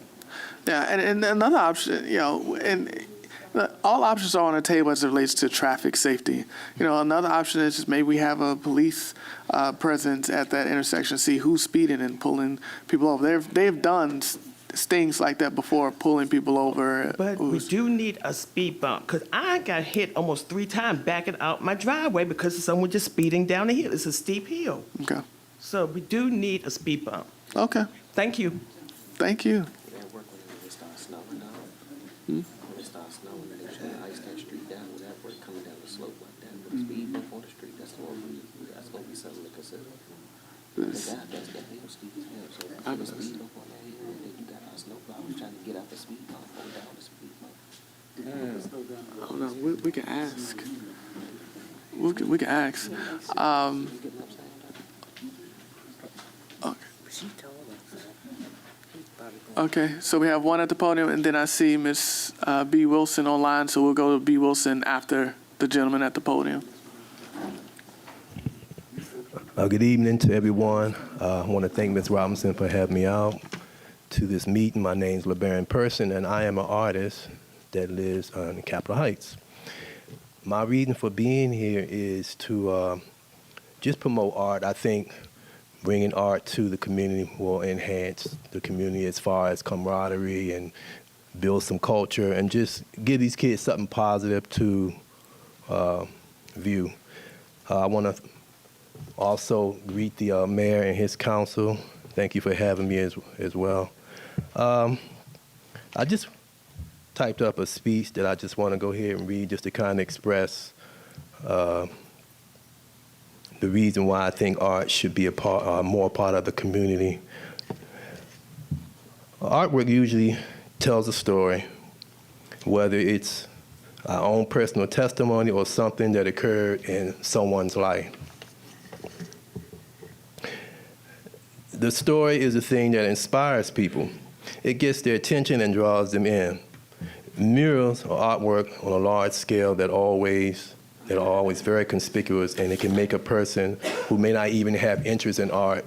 Yeah, and another option, and All options are on the table as it relates to traffic safety. You know, another option is just maybe we have a police presence at that intersection, see who's speeding and pulling people over. They've done stings like that before, pulling people over. But we do need a speed bump, because I got hit almost 3 times backing out my driveway because of someone just speeding down the hill. It's a steep hill. Okay. So we do need a speed bump. Okay. Thank you. Thank you. When it starts snowing, they try to ice that street down with that work coming down the slope like that. But a speed bump on the street, that's gonna be something to consider. That's hill steep as hell. So if you speed bump on that hill, and then you got a snowplow trying to get out the speed bump, go down the speed bump. I don't know. We can ask. We can ask. Okay, so we have one at the podium, and then I see Miss B. Wilson online, so we'll go to B. Wilson after the gentleman at the podium. Good evening to everyone. I want to thank Ms. Robinson for having me out to this meeting. My name is LeBaron Person, and I am an artist that lives in Capitol Heights. My reason for being here is to just promote art. I think bringing art to the community will enhance the community as far as camaraderie and build some culture and just give these kids something positive to view. I want to also greet the mayor and his council. Thank you for having me as well. I just typed up a speech that I just want to go ahead and read just to kind of express the reason why I think art should be more part of the community. Artwork usually tells a story, whether it's our own personal testimony or something that occurred in someone's life. The story is the thing that inspires people. It gets their attention and draws them in. Murals are artwork on a large scale that are always very conspicuous, and it can make a person who may not even have interest in art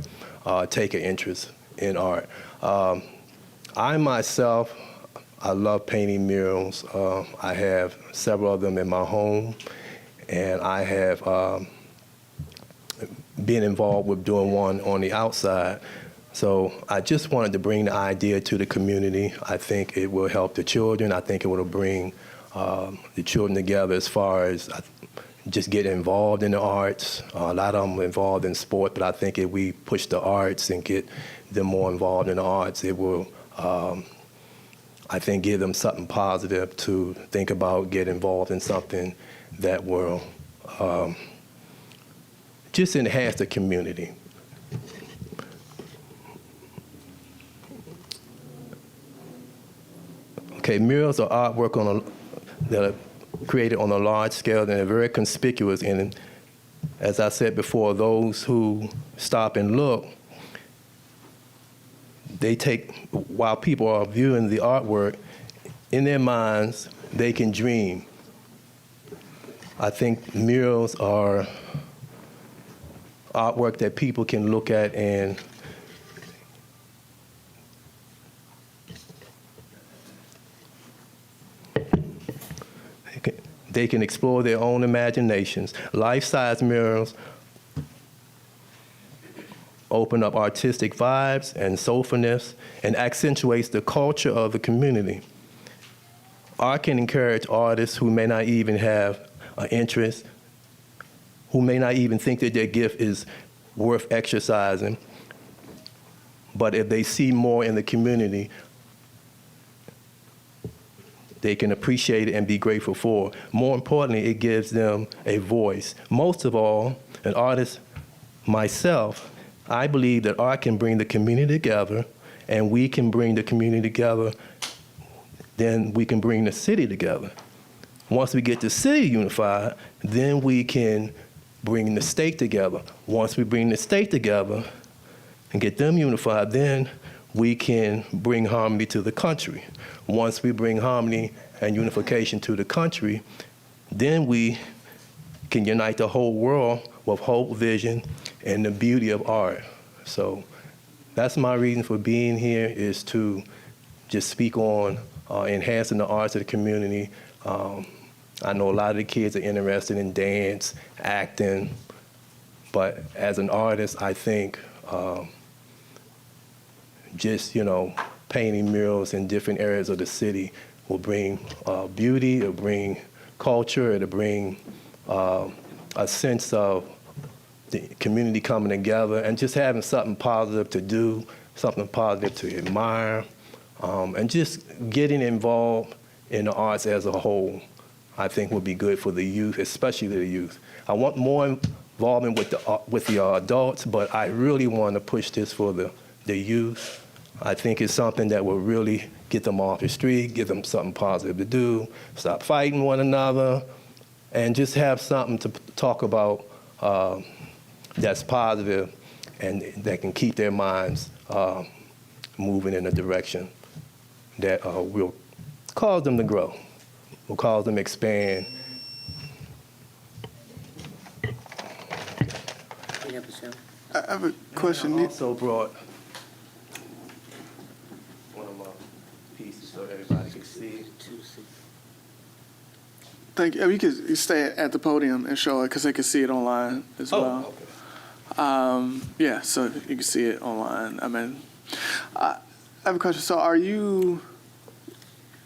take an interest in art. I myself, I love painting murals. I have several of them in my home, and I have been involved with doing one on the outside. So I just wanted to bring the idea to the community. I think it will help the children. I think it will bring the children together as far as just getting involved in the arts. A lot of them are involved in sport, but I think if we push the arts and get them more involved in the arts, it will, I think, give them something positive to think about, get involved in something that will just enhance the community. Okay, murals are artwork that are created on a large scale and are very conspicuous. And as I said before, those who stop and look, they take, while people are viewing the artwork, in their minds, they can dream. I think murals are artwork that people can look at and they can explore their own imaginations. Life-size murals open up artistic vibes and soulfulness and accentuates the culture of the community. Art can encourage artists who may not even have an interest, who may not even think that their gift is worth exercising, but if they see more in the community, they can appreciate it and be grateful for. More importantly, it gives them a voice. Most of all, an artist, myself, I believe that art can bring the community together, and we can bring the community together, then we can bring the city together. Once we get the city unified, then we can bring the state together. Once we bring the state together and get them unified, then we can bring harmony to the country. Once we bring harmony and unification to the country, then we can unite the whole world with hope, vision, and the beauty of art. So that's my reason for being here, is to just speak on enhancing the arts of the community. I know a lot of the kids are interested in dance, acting, but as an artist, I think just, painting murals in different areas of the city will bring beauty, it'll bring culture, it'll bring a sense of the community coming together and just having something positive to do, something positive to admire, and just getting involved in the arts as a whole, I think would be good for the youth, especially the youth. I want more involvement with the adults, but I really want to push this for the youth. I think it's something that will really get them off the street, give them something positive to do, stop fighting one another, and just have something to talk about that's positive and that can keep their minds moving in a direction that will cause them to grow, will cause them to expand. I have a question. I also brought one of my pieces so everybody can see. Thank you. You could stay at the podium and show it because they can see it online as well. Okay. Yeah, so you can see it online. I mean, I have a question. So are you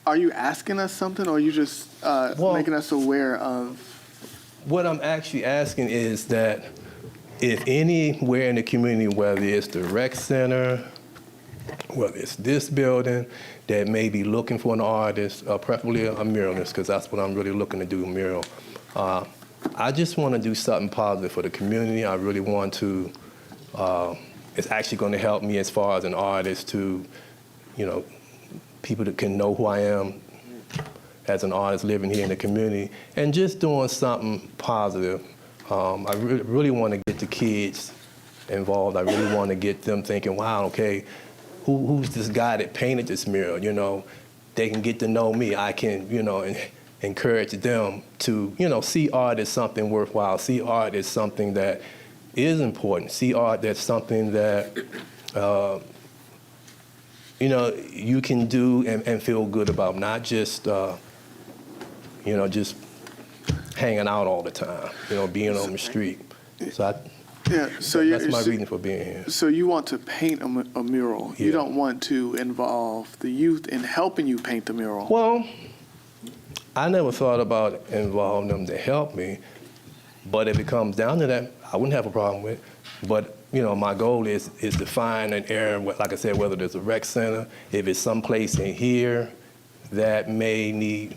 asking us something, or are you just making us aware of? What I'm actually asking is that if anywhere in the community, whether it's the rec center, whether it's this building, that may be looking for an artist, preferably a muralist, because that's what I'm really looking to do, a mural. I just want to do something positive for the community. I really want to, it's actually going to help me as far as an artist to, people that can know who I am as an artist living here in the community, and just doing something positive. I really want to get the kids involved. I really want to get them thinking, wow, okay, who's this guy that painted this mural? They can get to know me. I can, encourage them to, see art as something worthwhile, see art as something that is important, see art that's something that, you can do and feel good about, not just, just hanging out all the time, being on the street. So that's my reason for being here. So you want to paint a mural. Yeah. You don't want to involve the youth in helping you paint the mural. Well, I never thought about involving them to help me, but if it comes down to that, I wouldn't have a problem with it. But, my goal is to find an area, like I said, whether there's a rec center, if it's someplace in here that may need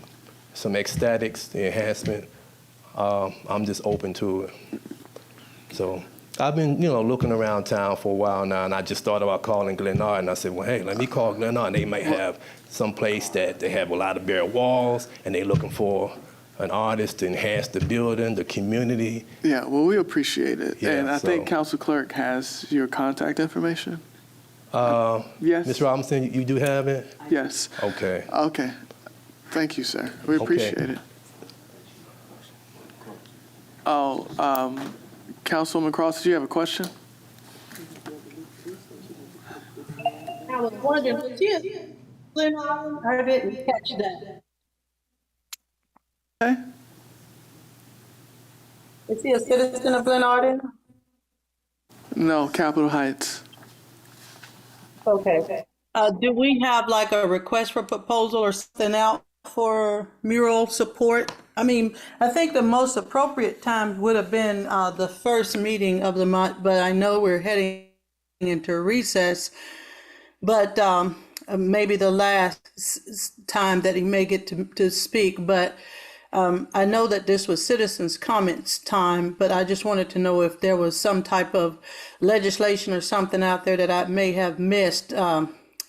some aesthetics, enhancement, I'm just open to it. So I've been, looking around town for a while now, and I just thought about calling Glenarden. I said, well, hey, let me call Glenarden. They might have some place that they have a lot of bare walls, and they're looking for an artist to enhance the building, the community. Yeah, well, we appreciate it. Yeah, and I think Council Clerk has your contact information. Yes. Ms. Robinson, you do have it? Yes. Okay. Okay. Thank you, sir. We appreciate it. Councilwoman Cross, did you have a question? I was wondering, I didn't catch that. Okay. Is he a citizen of Glenarden? No, Capitol Heights. Okay. Do we have like a request for proposal or something out for mural support? I mean, I think the most appropriate time would have been the first meeting of the month, but I know we're heading into recess. But maybe the last time that he may get to speak. But I know that this was citizens' comments time, but I just wanted to know if there was some type of legislation or something out there that I may have missed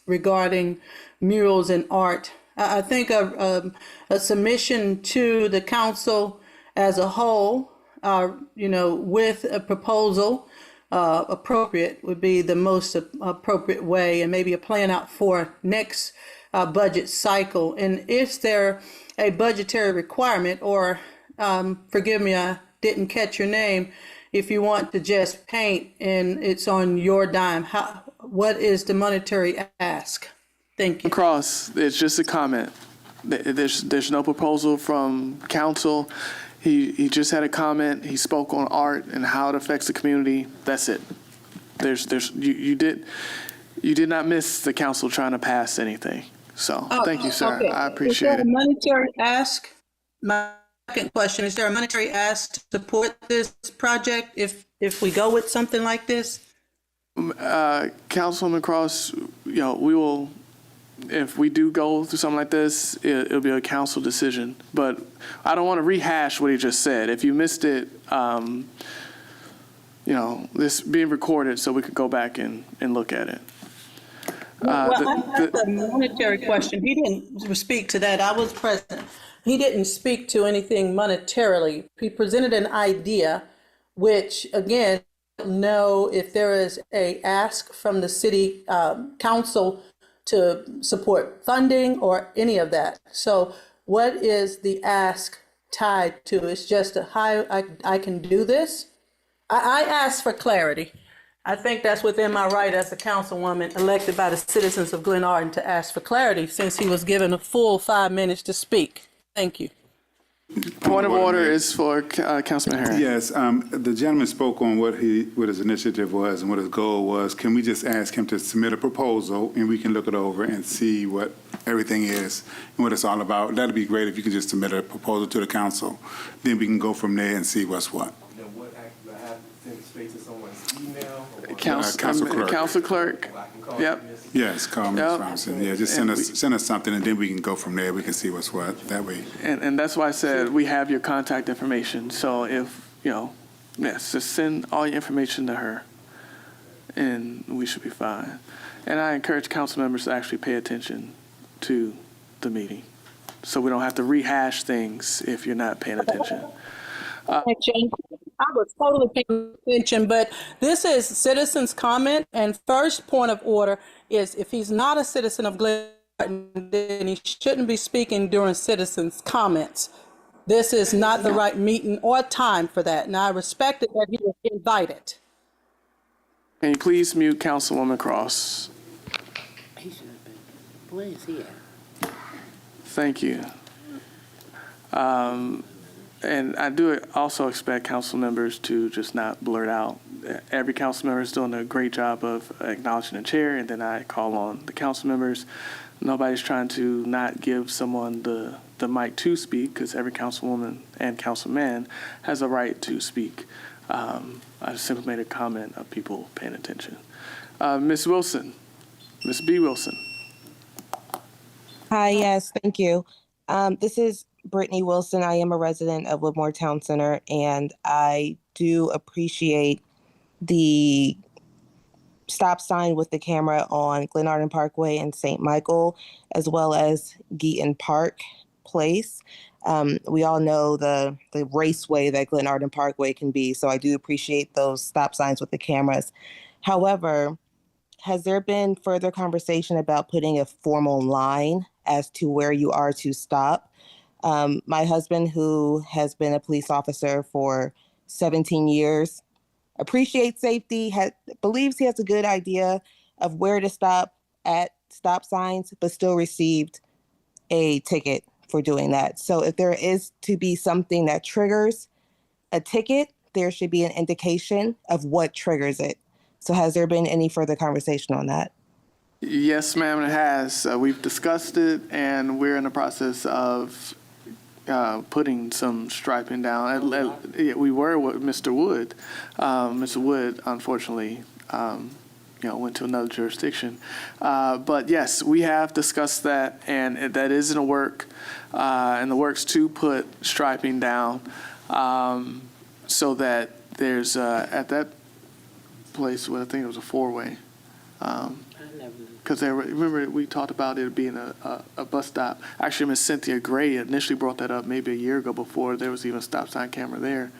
regarding murals and art. I think a submission to the council as a whole, with a proposal appropriate would be the most appropriate way, and maybe a plan out for next budget cycle. And is there a budgetary requirement, or forgive me, I didn't catch your name, if you want to just paint and it's on your dime, what is the monetary ask? Thank you. Across, it's just a comment. There's no proposal from council. He just had a comment. He spoke on art and how it affects the community. That's it. You did not miss the council trying to pass anything. So thank you, sir. Okay. I appreciate Is there it. a monetary ask? My second question, is there a monetary ask to support this project if we go with something like this? Councilwoman Cross, we will, if we do go through something like this, it'll be a council decision. But I don't want to rehash what he just said. If you missed it, this being recorded so we could go back and look at it. Well, I have a monetary question. He didn't speak to that. I was present. He didn't speak to anything monetarily. He presented an idea, which, again, I don't know if there is a ask from the city council to support funding or any of that. So what is the ask tied to? It's just how I can do this? I asked for clarity. I think that's within my right as a councilwoman elected by the citizens of Glenarden to ask for clarity since he was given a full 5 minutes to speak. Thank you. Point of order is for Councilman Herring. Yes, the gentleman spoke on what his initiative was and what his goal was. Can we just ask him to submit a proposal and we can look it over and see what everything is and what it's all about? That'd be great if you could just submit a proposal to the council. Then we can go from there and see what's what. What act do I have to send straight to someone's email? Council clerk. Yep. Yes, call Ms. Robinson. Yeah, just send us something and then we can go from there. We can see what's what that way. And that's why I said we have your contact information. So if, yes, just send all your information to her and we should be fine. And I encourage council members to actually pay attention to the meeting so we don't have to rehash things if you're not paying attention. I was totally paying attention, but this is citizens' comment, and first point of order is if he's not a citizen of Glenarden, then he shouldn't be speaking during citizens' comments. This is not the right meeting or time for that, and I respected that he was invited. Can you please mute Councilwoman Cross? He should have been. Where is he at? Thank you. And I do also expect council members to just not blurt out. Every council member is doing a great job of acknowledging the chair, and then I call on the council members. Nobody's trying to not give someone the mic to speak, because every councilwoman and councilman has a right to speak. I just simply made a comment of people paying attention. Ms. Wilson, Ms. B. Wilson. Hi, yes, thank you. This is Brittany Wilson. I am a resident of Livermore Town Center, and I do appreciate the stop sign with the camera on Glenarden Parkway and St. Michael, as well as Geaton Park Place. We all know the raceway that Glenarden Parkway can be, so I do appreciate those stop signs with the cameras. However, has there been further conversation about putting a formal line as to where you are to stop? My husband, who has been a police officer for 17 years, appreciates safety, believes he has a good idea of where to stop at stop signs, but still received a ticket for doing that. So if there is to be something that triggers a ticket, there should be an indication of what triggers it. So has there been any further conversation on that? Yes, ma'am, it has. We've discussed it, and we're in the process of putting some striping down. We were with Mr. Wood. Mr. Wood, unfortunately, went to another jurisdiction. But yes, we have discussed that, and that is in the works to put striping down, so that there's at that place, I think it was a four-way. Because remember we talked about it being a bus stop. Actually, Ms. Cynthia Gray initially brought that up maybe a year ago before there was even a stop sign camera there.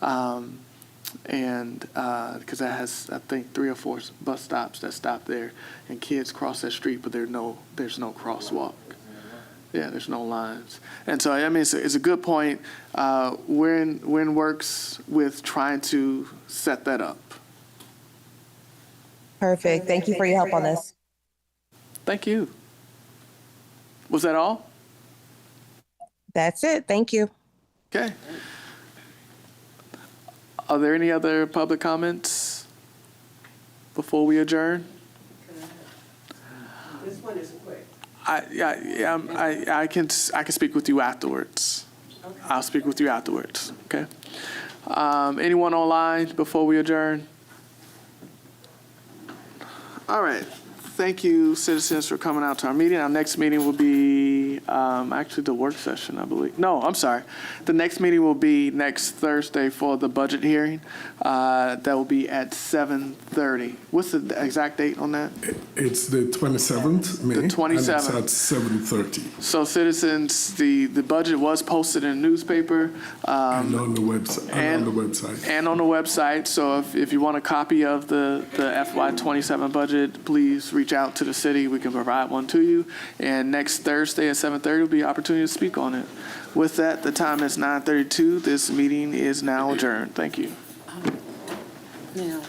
And because that has, I think, 3 or 4 bus stops that stop there, and kids cross that street, but there's no crosswalk. Yeah, there's no lines. And so, I mean, it's a good point. We're in works with trying to set that up. Perfect. Thank you for your help on this. Thank you. Was that all? That's it. Thank you. Okay. Are there any other public comments before we adjourn? This one is quick. I can speak with you afterwards. I'll speak with you afterwards. Okay. Anyone online before we adjourn? All right. Thank you, citizens, for coming out to our meeting. Our next meeting will be actually the work session, I believe. No, I'm sorry. The next meeting will be next Thursday for the budget hearing. That will be at 7:30. What's the exact date on that? It's the 27th, May. The 27th. And it's at 7:30. So citizens, the budget was posted in the newspaper. And on the website. And on the website. So if you want a copy of the FY27 budget, please reach out to the city. We can provide one to you. And next Thursday at 7:30 will be an opportunity to speak on it. With that, the time is 9:32. This meeting is now adjourned. Thank you. Now,